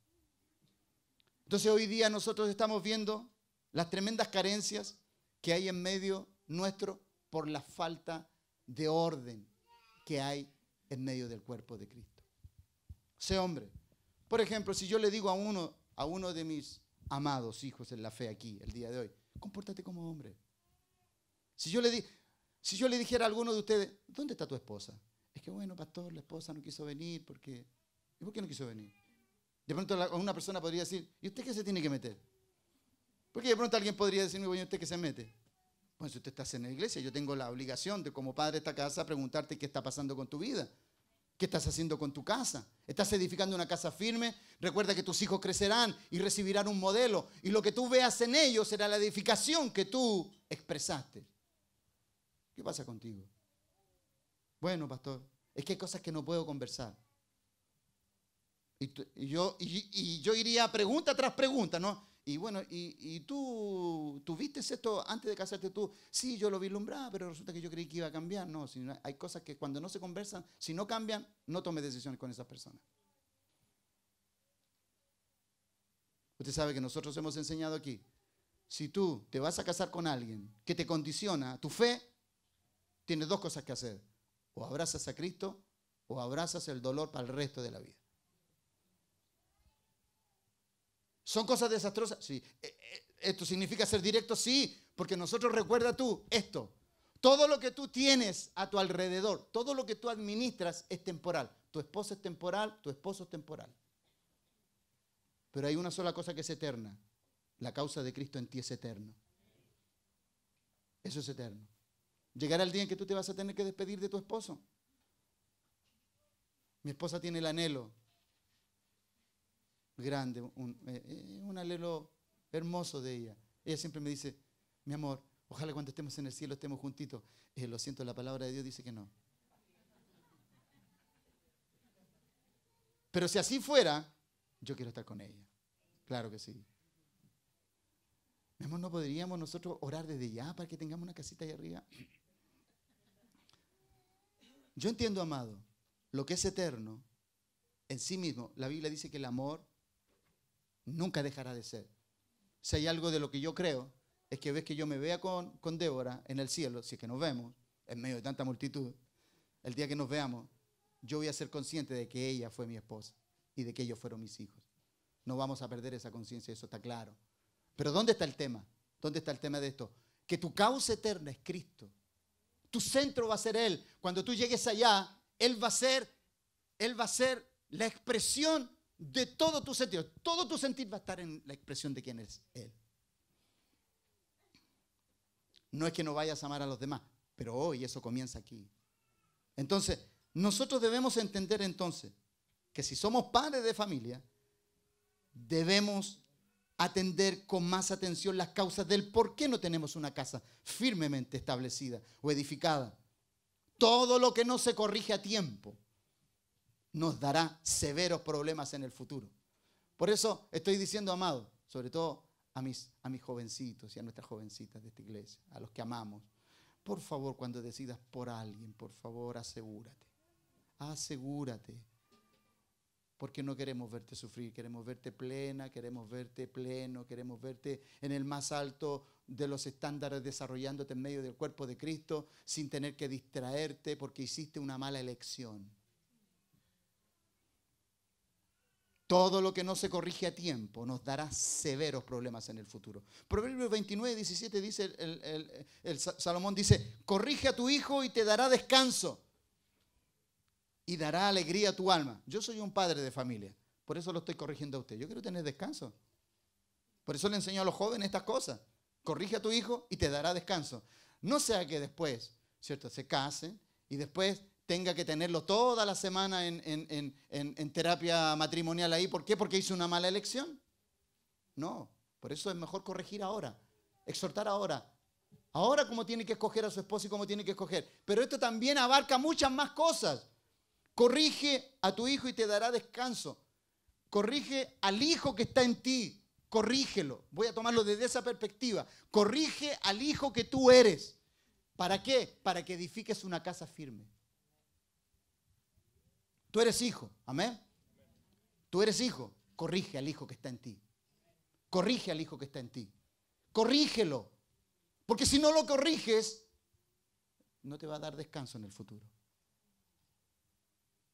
Entonces hoy día nosotros estamos viendo las tremendas carencias que hay en medio nuestro por la falta de orden que hay en medio del cuerpo de Cristo. Sé hombre. Por ejemplo, si yo le digo a uno de mis amados hijos en la fe aquí, el día de hoy, compórtate como hombre. Si yo le dijera a alguno de ustedes, ¿dónde está tu esposa? Es que bueno, pastor, la esposa no quiso venir porque... ¿Y por qué no quiso venir? De pronto una persona podría decir, ¿y usted qué se tiene que meter? Porque de pronto alguien podría decirme, bueno, ¿y usted qué se mete? Bueno, si usted está en la iglesia, yo tengo la obligación de, como padre de esta casa, preguntarte qué está pasando con tu vida. ¿Qué estás haciendo con tu casa? ¿Estás edificando una casa firme? Recuerda que tus hijos crecerán y recibirán un modelo. Y lo que tú veas en ellos será la edificación que tú expresaste. ¿Qué pasa contigo? Bueno, pastor, es que hay cosas que no puedo conversar. Y yo iría pregunta tras pregunta, ¿no? Y bueno, ¿y tú viste esto antes de casarte tú? Sí, yo lo vislumbraba, pero resulta que yo creí que iba a cambiar. No, hay cosas que cuando no se conversan, si no cambian, no tome decisiones con esas personas. Usted sabe que nosotros hemos enseñado aquí, si tú te vas a casar con alguien que te condiciona tu fe, tienes dos cosas que hacer. O abrazas a Cristo o abrazas el dolor para el resto de la vida. ¿Son cosas desastrosas? Sí. ¿Esto significa ser directo? Sí, porque nosotros, recuerda tú esto. Todo lo que tú tienes a tu alrededor, todo lo que tú administras es temporal. Tu esposa es temporal, tu esposo es temporal. Pero hay una sola cosa que es eterna. La causa de Cristo en ti es eterno. Eso es eterno. Llegará el día en que tú te vas a tener que despedir de tu esposo. Mi esposa tiene el anhelo grande, un anhelo hermoso de ella. Ella siempre me dice, mi amor, ojalá cuando estemos en el cielo estemos juntitos. Lo siento, la palabra de Dios dice que no. Pero si así fuera, yo quiero estar con ella. Claro que sí. Mi amor, ¿no podríamos nosotros orar desde ya para que tengamos una casita ahí arriba? Yo entiendo, amado, lo que es eterno en sí mismo. La Biblia dice que el amor nunca dejará de ser. Si hay algo de lo que yo creo, es que ves que yo me vea con Débora en el cielo, si es que nos vemos, en medio de tanta multitud, el día que nos veamos, yo voy a ser consciente de que ella fue mi esposa y de que ellos fueron mis hijos. No vamos a perder esa conciencia, eso está claro. Pero ¿dónde está el tema? ¿Dónde está el tema de esto? Que tu causa eterna es Cristo. Tu centro va a ser Él. Cuando tú llegues allá, Él va a ser la expresión de todo tu sentido. Todo tu sentir va a estar en la expresión de quién es Él. No es que no vayas a amar a los demás, pero hoy eso comienza aquí. Entonces, nosotros debemos entender entonces que si somos padres de familia, debemos atender con más atención las causas del por qué no tenemos una casa firmemente establecida o edificada. Todo lo que no se corrige a tiempo nos dará severos problemas en el futuro. Por eso estoy diciendo, amado, sobre todo a mis jovencitos y a nuestras jovencitas de esta iglesia, a los que amamos, por favor, cuando decidas por alguien, por favor, asegúrate. Asegúrate. Porque no queremos verte sufrir, queremos verte plena, queremos verte pleno, queremos verte en el más alto de los estándares, desarrollándote en medio del cuerpo de Cristo, sin tener que distraerte porque hiciste una mala elección. Todo lo que no se corrige a tiempo nos dará severos problemas en el futuro. Proverbios 29, 17 dice, Salomón dice, corrige a tu hijo y te dará descanso. Y dará alegría a tu alma. Yo soy un padre de familia, por eso lo estoy corrigiendo a usted. Yo quiero tener descanso. Por eso le enseño a los jóvenes estas cosas. Corrige a tu hijo y te dará descanso. No sea que después, ¿cierto?, se casen y después tenga que tenerlo toda la semana en terapia matrimonial ahí. ¿Por qué? Porque hizo una mala elección. No, por eso es mejor corregir ahora, exhortar ahora. ahora cómo tiene que escoger a su esposo y cómo tiene que escoger. Pero esto también abarca muchas más cosas. Corrige a tu hijo y te dará descanso. Corrige al hijo que está en ti. Corrígelo. Voy a tomarlo desde esa perspectiva. Corrige al hijo que tú eres. ¿Para qué? Para que edifiques una casa firme. Tú eres hijo. Amén. Tú eres hijo. Corrige al hijo que está en ti. Corrige al hijo que está en ti. Corrígelo. Porque si no lo corriges, no te va a dar descanso en el futuro.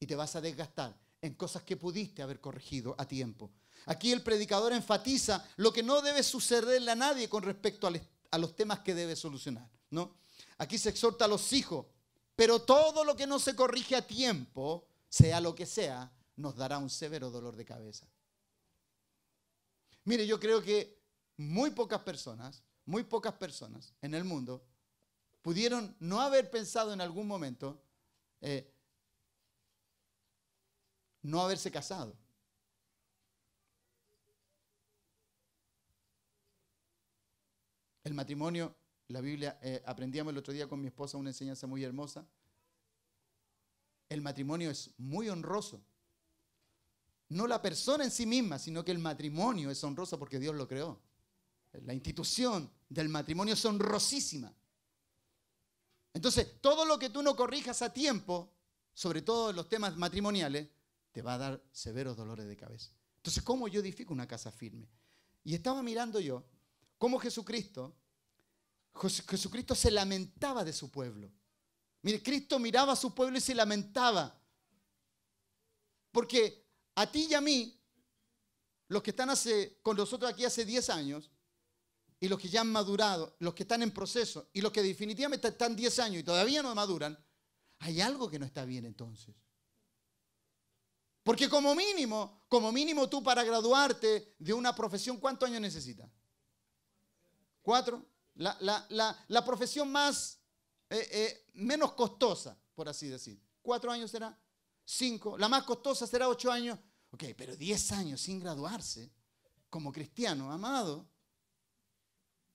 Y te vas a desgastar en cosas que pudiste haber corregido a tiempo. Aquí el predicador enfatiza lo que no debe sucederle a nadie con respecto a los temas que debe solucionar, ¿no? Aquí se exhorta a los hijos, pero todo lo que no se corrige a tiempo, sea lo que sea, nos dará un severo dolor de cabeza. Mire, yo creo que muy pocas personas en el mundo pudieron no haber pensado en algún momento no haberse casado. El matrimonio, la Biblia, aprendíamos el otro día con mi esposa una enseñanza muy hermosa. El matrimonio es muy honroso. No la persona en sí misma, sino que el matrimonio es honroso porque Dios lo creó. La institución del matrimonio es honrosísima. Entonces, todo lo que tú no corrijas a tiempo, sobre todo en los temas matrimoniales, te va a dar severos dolores de cabeza. Entonces, ¿cómo yo edifico una casa firme? Y estaba mirando yo cómo Jesucristo se lamentaba de su pueblo. Mire, Cristo miraba a su pueblo y se lamentaba. Porque a ti y a mí, los que están con nosotros aquí hace 10 años, y los que ya han madurado, los que están en proceso, y los que definitivamente están 10 años y todavía no maduran, hay algo que no está bien entonces. Porque como mínimo tú para graduarte de una profesión, ¿cuántos años necesitas? 4. La profesión menos costosa, por así decir. 4 años será, 5. La más costosa será 8 años. Ok, pero 10 años sin graduarse, como cristiano, amado,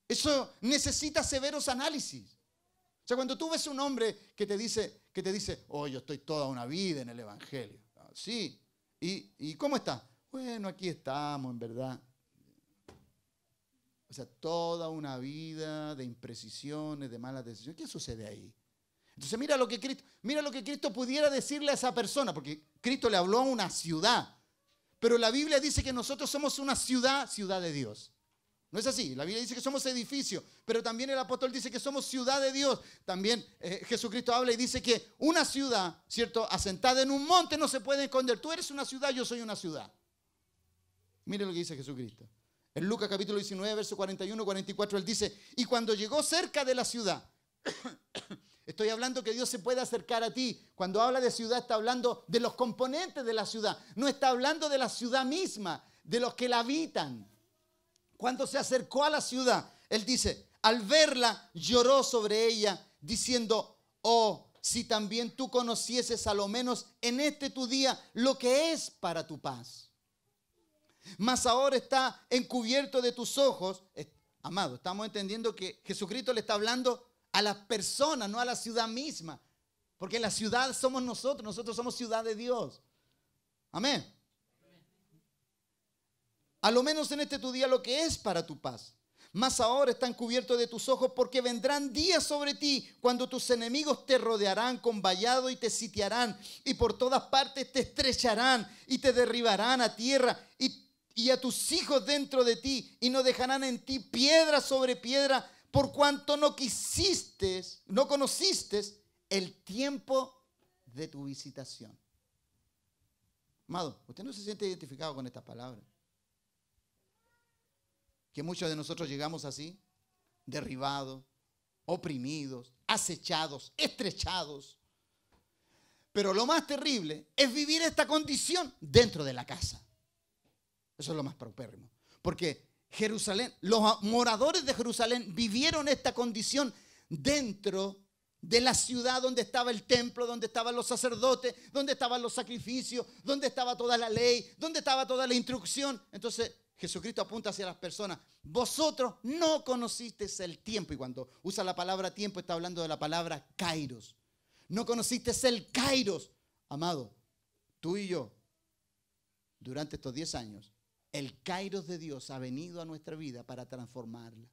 eso necesita severos análisis. O sea, cuando tú ves un hombre que te dice, oh, yo estoy toda una vida en el Evangelio. Sí. ¿Y cómo está? Bueno, aquí estamos, en verdad. O sea, toda una vida de imprecisiones, de malas decisiones. ¿Qué sucede ahí? Entonces mira lo que Cristo pudiera decirle a esa persona, porque Cristo le habló a una ciudad. Pero la Biblia dice que nosotros somos una ciudad de Dios. No es así. La Biblia dice que somos edificio, pero también el apóstol dice que somos ciudad de Dios. También Jesucristo habla y dice que una ciudad, ¿cierto?, asentada en un monte no se puede esconder. Tú eres una ciudad, yo soy una ciudad. Mire lo que dice Jesucristo. En Lucas capítulo 19, verso 41, 44, él dice, y cuando llegó cerca de la ciudad, estoy hablando que Dios se puede acercar a ti. Cuando habla de ciudad está hablando de los componentes de la ciudad. No está hablando de la ciudad misma, de los que la habitan. Cuando se acercó a la ciudad, él dice, al verla lloró sobre ella, diciendo, oh, si también tú conocieses a lo menos en este tu día lo que es para tu paz. Mas ahora está encubierto de tus ojos. Amado, estamos entendiendo que Jesucristo le está hablando a las personas, no a la ciudad misma. Porque la ciudad somos nosotros somos ciudad de Dios. Amén. A lo menos en este tu día lo que es para tu paz. Mas ahora está encubierto de tus ojos porque vendrán días sobre ti cuando tus enemigos te rodearán con vallado y te sitiarán y por todas partes te estrecharán y te derribarán a tierra y a tus hijos dentro de ti y no dejarán en ti piedra sobre piedra por cuanto no conociste el tiempo de tu visitación. Amado, ¿usted no se siente identificado con estas palabras? Que muchos de nosotros llegamos así, derribados, oprimidos, acechados, estrechados. Pero lo más terrible es vivir esta condición dentro de la casa. Eso es lo más paupérrimo. Porque Jerusalén, los moradores de Jerusalén vivieron esta condición dentro de la ciudad donde estaba el templo, donde estaban los sacerdotes, donde estaban los sacrificios, donde estaba toda la ley, donde estaba toda la instrucción. Entonces Jesucristo apunta hacia las personas. Vosotros no conocisteis el tiempo. Y cuando usa la palabra tiempo está hablando de la palabra kairos. No conocisteis el kairos. Amado, tú y yo, durante estos 10 años, el kairos de Dios ha venido a nuestra vida para transformarla.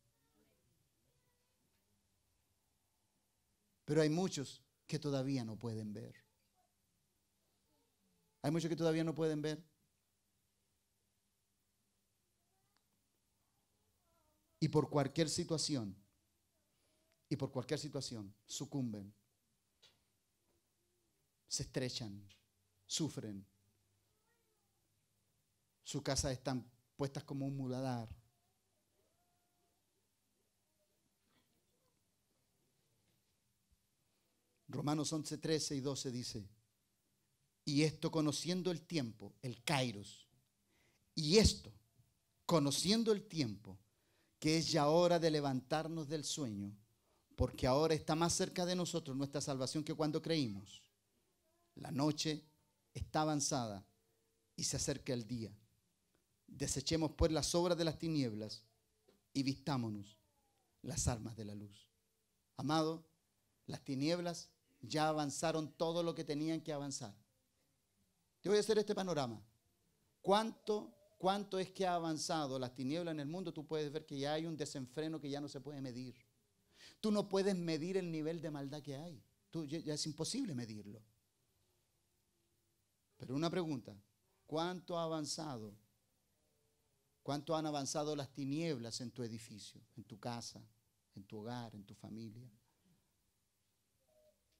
Pero hay muchos que todavía no pueden ver. Hay muchos que todavía no pueden ver. Y por cualquier situación, sucumben, se estrechan, sufren. Sus casas están puestas como un muladar. Romanos 11, 13 y 12 dice, y esto conociendo el tiempo, el kairos, y esto conociendo el tiempo, que es ya hora de levantarnos del sueño, porque ahora está más cerca de nosotros nuestra salvación que cuando creímos. La noche está avanzada y se acerca el día. Desechemos pues las obras de las tinieblas y vistámonos las armas de la luz. Amado, las tinieblas ya avanzaron todo lo que tenían que avanzar. Te voy a hacer este panorama. ¿Cuánto es que ha avanzado las tinieblas en el mundo? Tú puedes ver que ya hay un desenfreno que ya no se puede medir. Tú no puedes medir el nivel de maldad que hay. Ya es imposible medirlo. Pero una pregunta, ¿cuánto ha avanzado? ¿Cuánto han avanzado las tinieblas en tu edificio, en tu casa, en tu hogar, en tu familia?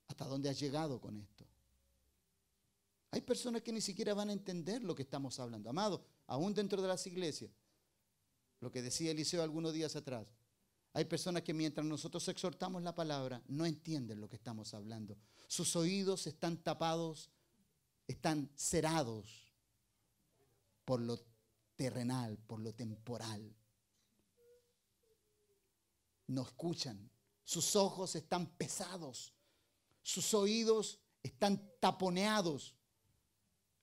¿Hasta dónde has llegado con esto? Hay personas que ni siquiera van a entender lo que estamos hablando. Amado, aún dentro de las iglesias, lo que decía Eliseo algunos días atrás, hay personas que mientras nosotros exhortamos la palabra, no entienden lo que estamos hablando. Sus oídos están tapados, están cerados por lo terrenal, por lo temporal. No escuchan. Sus ojos están pesados. Sus oídos están taponeados.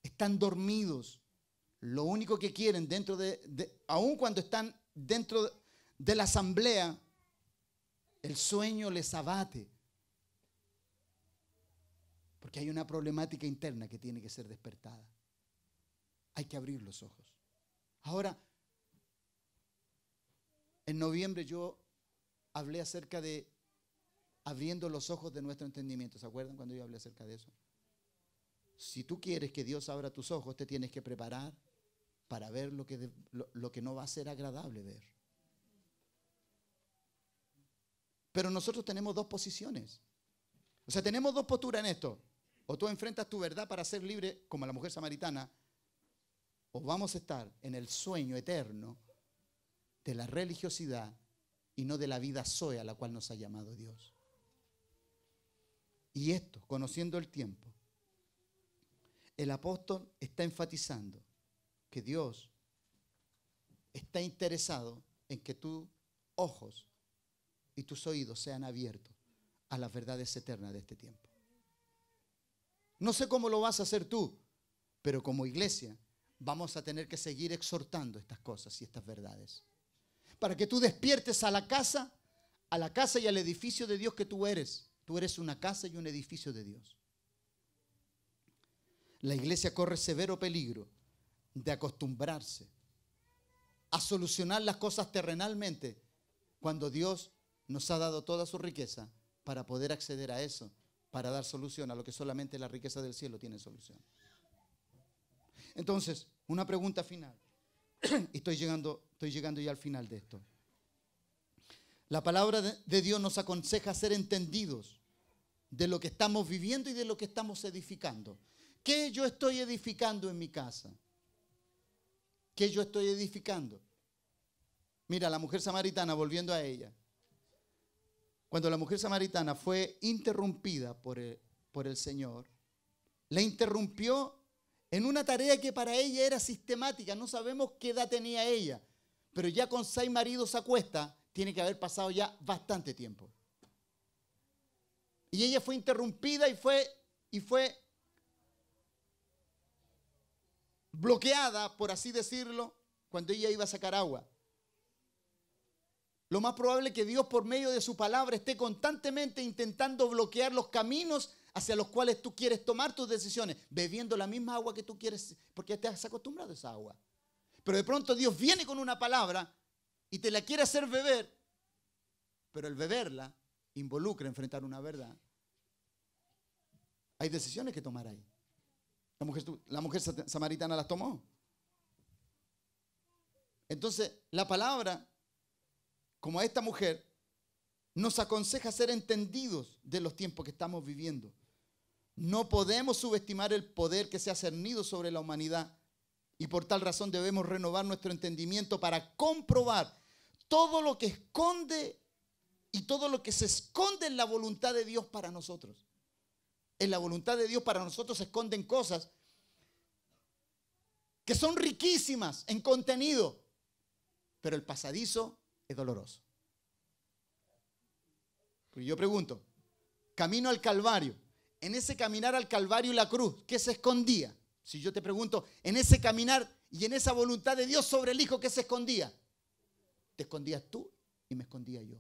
Están dormidos. Lo único que quieren aun cuando están dentro de la asamblea, el sueño les abate. Porque hay una problemática interna que tiene que ser despertada. Hay que abrir los ojos. Ahora, en noviembre yo hablé acerca de abriendo los ojos de nuestro entendimiento. ¿Se acuerdan cuando yo hablé acerca de eso? Si tú quieres que Dios abra tus ojos, te tienes que preparar para ver lo que no va a ser agradable ver. Pero nosotros tenemos dos posiciones. O sea, tenemos dos posturas en esto. O tú enfrentas tu verdad para ser libre como la mujer samaritana, o vamos a estar en el sueño eterno de la religiosidad y no de la vida zoe a la cual nos ha llamado Dios. Y esto, conociendo el tiempo, el apóstol está enfatizando que Dios está interesado en que tus ojos y tus oídos sean abiertos a las verdades eternas de este tiempo. No sé cómo lo vas a hacer tú, pero como iglesia vamos a tener que seguir exhortando estas cosas y estas verdades. Para que tú despiertes a la casa y al edificio de Dios que tú eres. Tú eres una casa y un edificio de Dios. La iglesia corre severo peligro de acostumbrarse a solucionar las cosas terrenalmente cuando Dios nos ha dado toda su riqueza para poder acceder a eso, para dar solución a lo que solamente la riqueza del cielo tiene solución. Entonces, una pregunta final. Y estoy llegando ya al final de esto. La palabra de Dios nos aconseja ser entendidos de lo que estamos viviendo y de lo que estamos edificando. ¿Qué yo estoy edificando en mi casa? ¿Qué yo estoy edificando? Mira, la mujer samaritana, volviendo a ella. Cuando la mujer samaritana fue interrumpida por el Señor, la interrumpió en una tarea que para ella era sistemática. No sabemos qué edad tenía ella, pero ya con 6 maridos a cuesta, tiene que haber pasado ya bastante tiempo. Y ella fue interrumpida y fue bloqueada, por así decirlo, cuando ella iba a sacar agua. Lo más probable es que Dios, por medio de su palabra, esté constantemente intentando bloquear los caminos hacia los cuales tú quieres tomar tus decisiones, bebiendo la misma agua que tú quieres, porque te has acostumbrado a esa agua. Pero de pronto Dios viene con una palabra y te la quiere hacer beber, pero el beberla involucra enfrentar una verdad. Hay decisiones que tomar ahí. La mujer samaritana las tomó. Entonces, la palabra, como a esta mujer, nos aconseja ser entendidos de los tiempos que estamos viviendo. No podemos subestimar el poder que se ha cernido sobre la humanidad y por tal razón debemos renovar nuestro entendimiento para comprobar todo lo que esconde y todo lo que se esconde en la voluntad de Dios para nosotros. En la voluntad de Dios para nosotros se esconden cosas que son riquísimas en contenido, pero el pasadizo es doloroso. Porque yo pregunto, camino al Calvario, en ese caminar al Calvario y la cruz, ¿qué se escondía? Si yo te pregunto, en ese caminar y en esa voluntad de Dios sobre el Hijo, ¿qué se escondía? Te escondías tú y me escondía yo.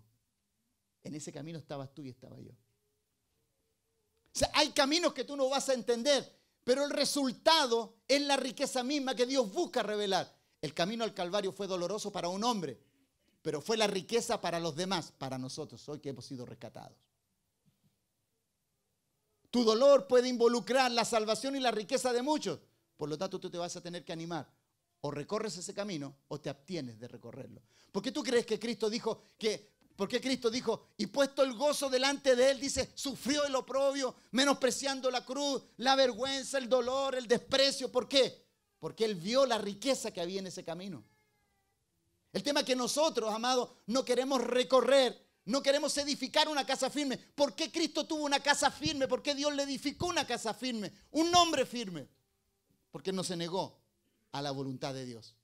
En ese camino estabas tú y estaba yo. O sea, hay caminos que tú no vas a entender, pero el resultado es la riqueza misma que Dios busca revelar. El camino al Calvario fue doloroso para un hombre, pero fue la riqueza para los demás, para nosotros, hoy que hemos sido rescatados. Tu dolor puede involucrar la salvación y la riqueza de muchos. Por lo tanto, tú te vas a tener que animar. O recorres ese camino o te abstienes de recorrerlo. ¿Por qué tú crees que Cristo dijo porque Cristo dijo, y puesto el gozo delante de él, dice, sufrió el oprobio, menospreciando la cruz, la vergüenza, el dolor, el desprecio? ¿Por qué? Porque él vio la riqueza que había en ese camino. El tema es que nosotros, amados, no queremos recorrer, no queremos edificar una casa firme. ¿Por qué Cristo tuvo una casa firme? ¿Por qué Dios le edificó una casa firme? Un nombre firme. Porque no se negó a la voluntad de Dios.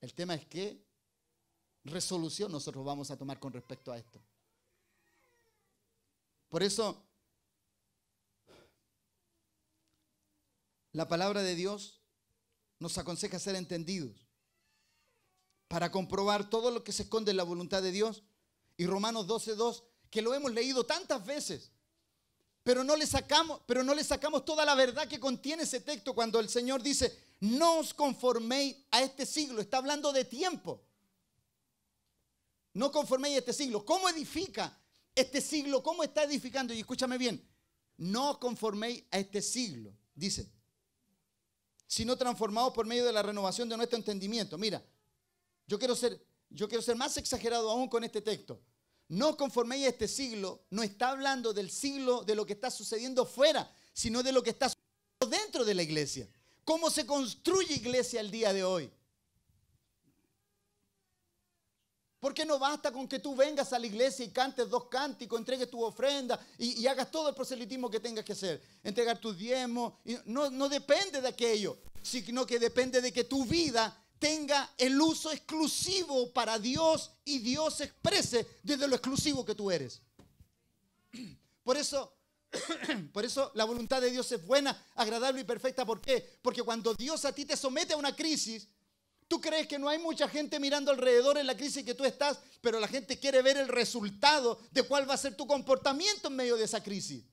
El tema es qué resolución nosotros vamos a tomar con respecto a esto. Por eso, la palabra de Dios nos aconseja ser entendidos para comprobar todo lo que se esconde en la voluntad de Dios. Y Romanos 12:2, que lo hemos leído tantas veces, pero no le sacamos toda la verdad que contiene ese texto cuando el Señor dice, no os conforméis a este siglo. Está hablando de tiempo. No conforméis a este siglo. ¿Cómo edifica este siglo? ¿Cómo está edificando? Y escúchame bien, no os conforméis a este siglo, dice, sino transformados por medio de la renovación de nuestro entendimiento. Mira, yo quiero ser más exagerado aún con este texto. No os conforméis a este siglo, no está hablando del siglo de lo que está sucediendo fuera, sino de lo que está sucediendo dentro de la iglesia. ¿Cómo se construye iglesia el día de hoy? Porque no basta con que tú vengas a la iglesia y cantes 2 cánticos, entregues tu ofrenda y hagas todo el proselitismo que tengas que hacer. Entregar tus diezmos. No depende de aquello, sino que depende de que tu vida tenga el uso exclusivo para Dios y Dios se exprese desde lo exclusivo que tú eres. Por eso la voluntad de Dios es buena, agradable y perfecta. ¿Por qué? Porque cuando Dios a ti te somete a una crisis, tú crees que no hay mucha gente mirando alrededor en la crisis que tú estás, pero la gente quiere ver el resultado de cuál va a ser tu comportamiento en medio de esa crisis.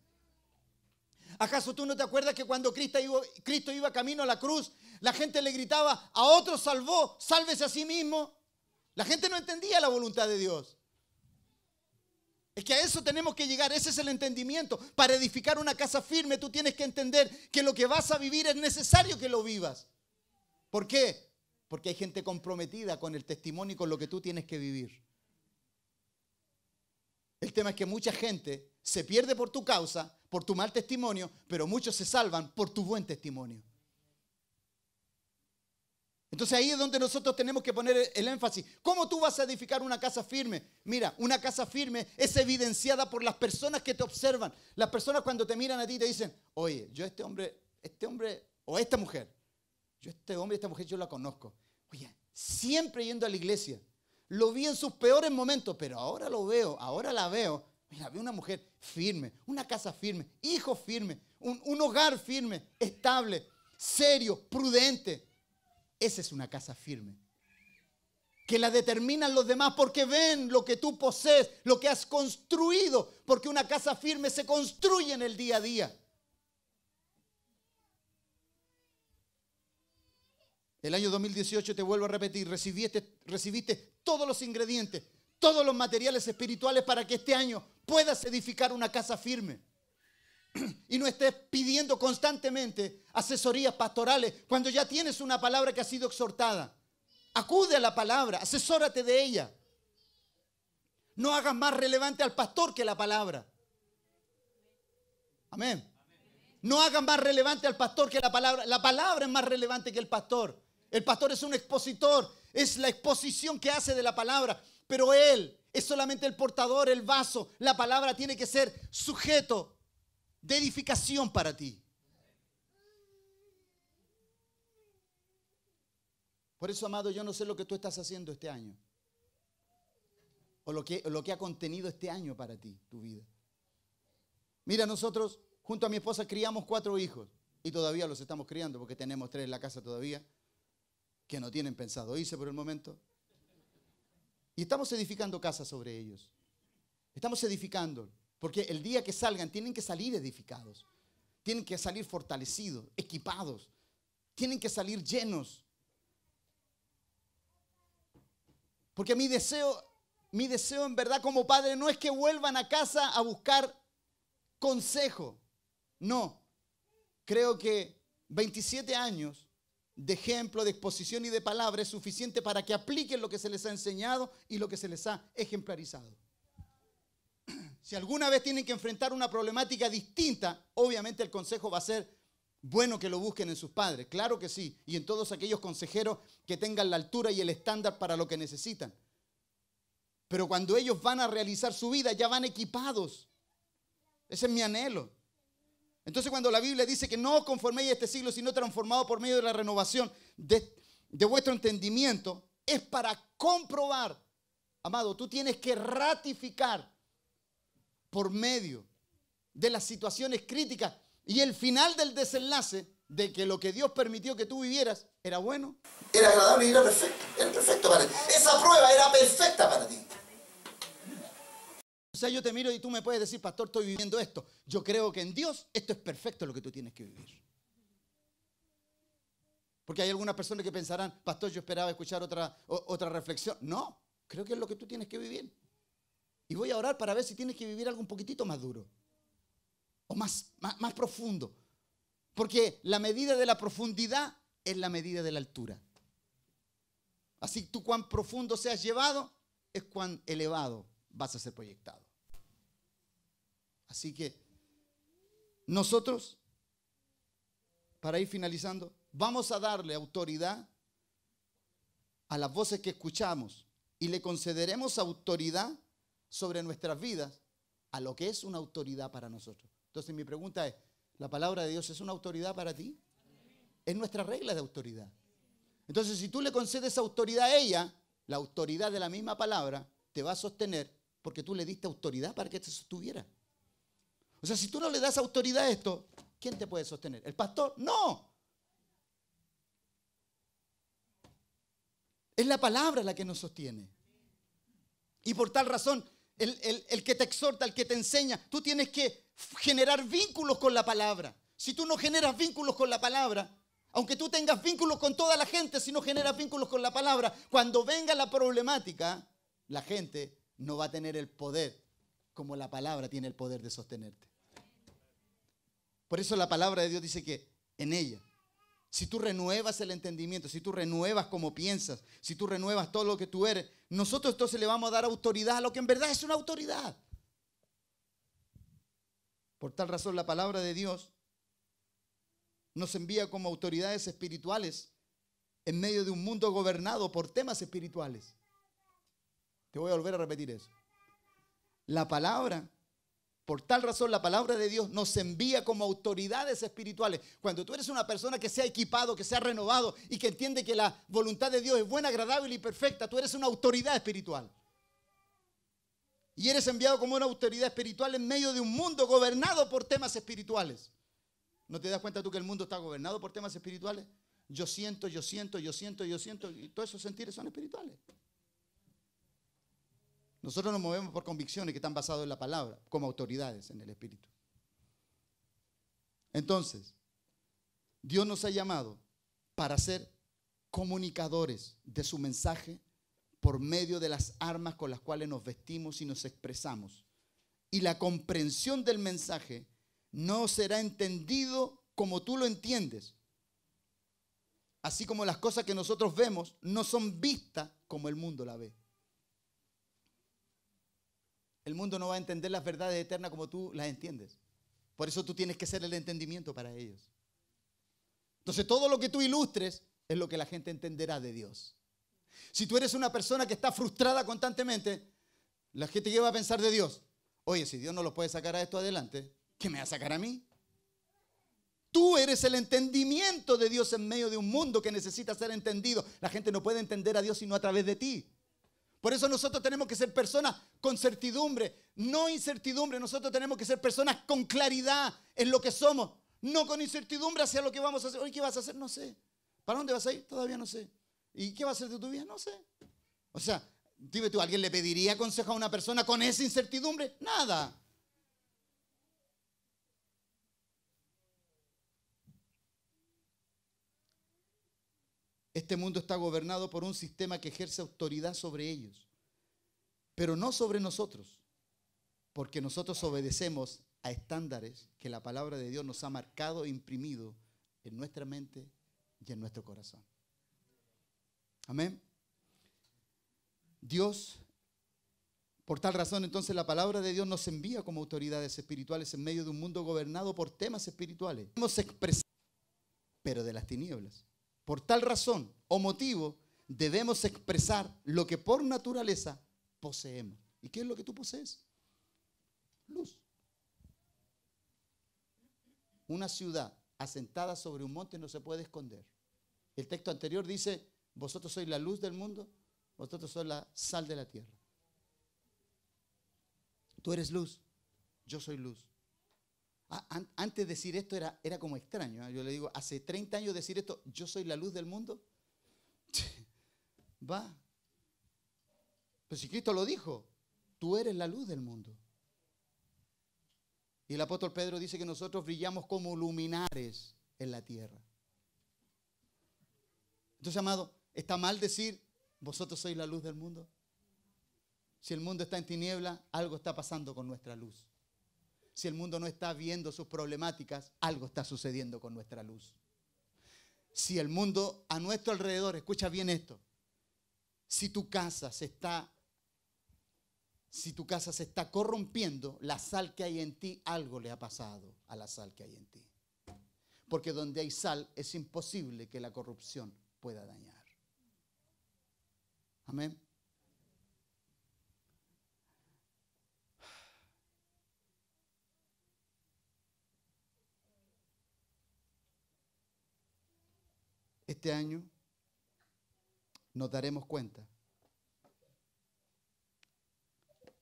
¿Acaso tú no te acuerdas que cuando Cristo iba camino a la cruz, la gente le gritaba, a otro salvó, sálvese a sí mismo? La gente no entendía la voluntad de Dios. Es que a eso tenemos que llegar, ese es el entendimiento. Para edificar una casa firme tú tienes que entender que lo que vas a vivir es necesario que lo vivas. ¿Por qué? Porque hay gente comprometida con el testimonio y con lo que tú tienes que vivir. El tema es que mucha gente se pierde por tu causa, por tu mal testimonio, pero muchos se salvan por tu buen testimonio. Entonces ahí es donde nosotros tenemos que poner el énfasis. ¿Cómo tú vas a edificar una casa firme? Mira, una casa firme es evidenciada por las personas que te observan. Las personas cuando te miran a ti te dicen, oye, yo este hombre o esta mujer, esta mujer yo la conozco. Oye, siempre yendo a la iglesia. Lo vi en sus peores momentos, pero ahora la veo. Mira, veo una mujer firme, una casa firme, hijos firmes, un hogar firme, estable. serio, prudente. Esa es una casa firme. Que la determinan los demás porque ven lo que tú posees, lo que has construido. Porque una casa firme se construye en el día a día. El año 2018, te vuelvo a repetir, recibiste todos los ingredientes, todos los materiales espirituales para que este año puedas edificar una casa firme. Y no estés pidiendo constantemente asesorías pastorales cuando ya tienes una palabra que ha sido exhortada. Acude a la palabra, asesórate de ella. No hagas más relevante al pastor que la palabra. Amén. No hagas más relevante al pastor que la palabra. La palabra es más relevante que el pastor. El pastor es un expositor, es la exposición que hace de la palabra, pero él es solamente el portador, el vaso. La palabra tiene que ser sujeto de edificación para ti. Por eso, amado, yo no sé lo que tú estás haciendo este año. O lo que ha contenido este año para ti, tu vida. Mira, nosotros junto a mi esposa criamos 4 hijos. Y todavía los estamos criando porque tenemos 3 en la casa todavía. Que no tienen pensado irse por el momento. Y estamos edificando casas sobre ellos. Estamos edificando. Porque el día que salgan tienen que salir edificados. Tienen que salir fortalecidos, equipados. Tienen que salir llenos. Porque mi deseo en verdad como padre no es que vuelvan a casa a buscar consejo. No. Creo que 27 años de ejemplo, de exposición y de palabra es suficiente para que apliquen lo que se les ha enseñado y lo que se les ha ejemplarizado. Si alguna vez tienen que enfrentar una problemática distinta, obviamente el consejo va a ser bueno que lo busquen en sus padres. Claro que sí. Y en todos aquellos consejeros que tengan la altura y el estándar para lo que necesitan. Pero cuando ellos van a realizar su vida, ya van equipados. Ese es mi anhelo. Entonces cuando la Biblia dice que no os conforméis a este siglo, sino transformado por medio de la renovación de vuestro entendimiento, es para comprobar. Amado, tú tienes que ratificar por medio de las situaciones críticas y el final del desenlace de que lo que Dios permitió que tú vivieras era bueno, era agradable y era perfecto para ti. Esa prueba era perfecta para ti. O sea, yo te miro y tú me puedes decir, pastor, estoy viviendo esto. Yo creo que en Dios esto es perfecto lo que tú tienes que vivir. Porque hay algunas personas que pensarán, pastor, yo esperaba escuchar otra reflexión. No, creo que es lo que tú tienes que vivir. Y voy a orar para ver si tienes que vivir algo un poquitito más duro. O más profundo. Porque la medida de la profundidad es la medida de la altura. Así tú cuán profundo seas llevado, es cuán elevado vas a ser proyectado. Así que nosotros, para ir finalizando, vamos a darle autoridad a las voces que escuchamos y le concederemos autoridad sobre nuestras vidas a lo que es una autoridad para nosotros. Entonces mi pregunta es, ¿la palabra de Dios es una autoridad para ti? Es nuestra regla de autoridad. Entonces si tú le concedes autoridad a ella, la autoridad de la misma palabra te va a sostener porque tú le diste autoridad para que te sostuviera. O sea, si tú no le das autoridad a esto, ¿quién te puede sostener? ¿El pastor? No. Es la palabra la que nos sostiene. Y por tal razón, el que te exhorta, el que te enseña, tú tienes que generar vínculos con la palabra. Si tú no generas vínculos con la palabra, aunque tú tengas vínculos con toda la gente, si no generas vínculos con la palabra, cuando venga la problemática, la gente no va a tener el poder como la palabra tiene el poder de sostenerte. Por eso la palabra de Dios dice que en ella, si tú renuevas el entendimiento, si tú renuevas cómo piensas, si tú renuevas todo lo que tú eres, nosotros entonces le vamos a dar autoridad a lo que en verdad es una autoridad. Por tal razón la palabra de Dios nos envía como autoridades espirituales en medio de un mundo gobernado por temas espirituales. Te voy a volver a repetir eso. La palabra, por tal razón la palabra de Dios nos envía como autoridades espirituales. Cuando tú eres una persona que se ha equipado, que se ha renovado y que entiende que la voluntad de Dios es buena, agradable y perfecta, tú eres una autoridad espiritual. Y eres enviado como una autoridad espiritual en medio de un mundo gobernado por temas espirituales. ¿No te das cuenta tú que el mundo está gobernado por temas espirituales? Yo siento, yo siento, yo siento, yo siento, y todos esos sentires son espirituales. Nosotros nos movemos por convicciones que están basadas en la palabra, como autoridades en el espíritu. Entonces, Dios nos ha llamado para ser comunicadores de su mensaje por medio de las armas con las cuales nos vestimos y nos expresamos. Y la comprensión del mensaje no será entendido como tú lo entiendes. Así como las cosas que nosotros vemos no son vistas como el mundo la ve. El mundo no va a entender las verdades eternas como tú las entiendes. Por eso tú tienes que ser el entendimiento para ellos. Entonces todo lo que tú ilustres es lo que la gente entenderá de Dios. Si tú eres una persona que está frustrada constantemente, la gente ¿qué va a pensar de Dios? Oye, si Dios no lo puede sacar a esto adelante, ¿qué me va a sacar a mí? Tú eres el entendimiento de Dios en medio de un mundo que necesita ser entendido. La gente no puede entender a Dios sino a través de ti. Por eso nosotros tenemos que ser personas con certidumbre, no incertidumbre. Nosotros tenemos que ser personas con claridad en lo que somos, no con incertidumbre hacia lo que vamos a hacer. Hoy, ¿qué vas a hacer? No sé. ¿Para dónde vas a ir? Todavía no sé. ¿Y qué va a hacer de tu vida? No sé. O sea, dime tú, ¿alguien le pediría consejo a una persona con esa incertidumbre? Nada. Este mundo está gobernado por un sistema que ejerce autoridad sobre ellos, pero no sobre nosotros, porque nosotros obedecemos a estándares que la palabra de Dios nos ha marcado e imprimido en nuestra mente y en nuestro corazón. Amén. Dios, por tal razón, entonces la palabra de Dios nos envía como autoridades espirituales en medio de un mundo gobernado por temas espirituales. Debemos expresar, pero de las tinieblas. Por tal razón o motivo debemos expresar lo que por naturaleza poseemos. ¿Y qué es lo que tú posees? Luz. Una ciudad asentada sobre un monte no se puede esconder. El texto anterior dice, vosotros sois la luz del mundo, vosotros sois la sal de la tierra. Tú eres luz, yo soy luz. Antes de decir esto era como extraño. Yo le digo, hace 30 años decir esto, yo soy la luz del mundo. Va. Pero si Cristo lo dijo, tú eres la luz del mundo. Y el apóstol Pedro dice que nosotros brillamos como luminares en la tierra. Entonces, amado, ¿está mal decir, vosotros sois la luz del mundo? Si el mundo está en tiniebla, algo está pasando con nuestra luz. Si el mundo no está viendo sus problemáticas, algo está sucediendo con nuestra luz. Si el mundo a nuestro alrededor, escucha bien esto, si tu casa se está corrompiendo, la sal que hay en ti, algo le ha pasado a la sal que hay en ti. Porque donde hay sal es imposible que la corrupción pueda dañar. Amén. Este año nos daremos cuenta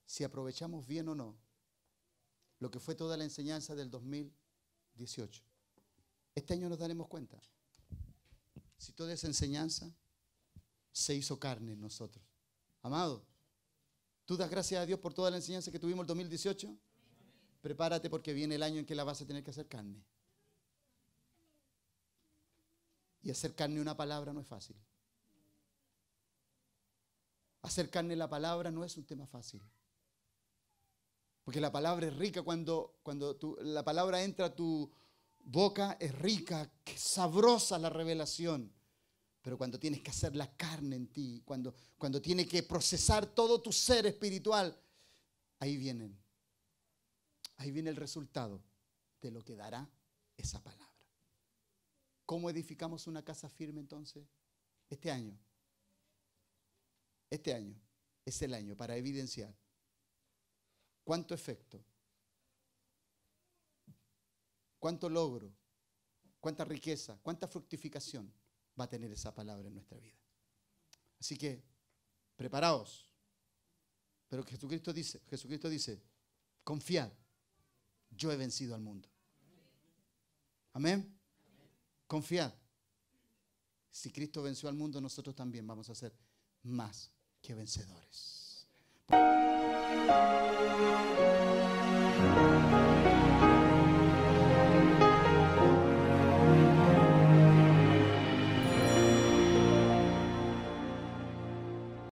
si aprovechamos bien o no lo que fue toda la enseñanza del 2018. Este año nos daremos cuenta si toda esa enseñanza se hizo carne en nosotros. Amado, ¿tú das gracias a Dios por toda la enseñanza que tuvimos el 2018? Prepárate porque viene el año en que la vas a tener que hacer carne. Y hacer carne una palabra no es fácil. Hacer carne la palabra no es un tema fácil. Porque la palabra es rica cuando la palabra entra a tu boca, es rica, que sabrosa la revelación. Pero cuando tienes que hacer la carne en ti, cuando tiene que procesar todo tu ser espiritual, ahí viene el resultado de lo que dará esa palabra. ¿Cómo edificamos una casa firme entonces? Este año es el año para evidenciar cuánto efecto, cuánto logro, cuánta riqueza, cuánta fructificación va a tener esa palabra en nuestra vida. Así que, preparaos. Pero Jesucristo dice, confiad, yo he vencido al mundo. Amén. Amén. Confiad. Si Cristo venció al mundo, nosotros también vamos a ser más que vencedores.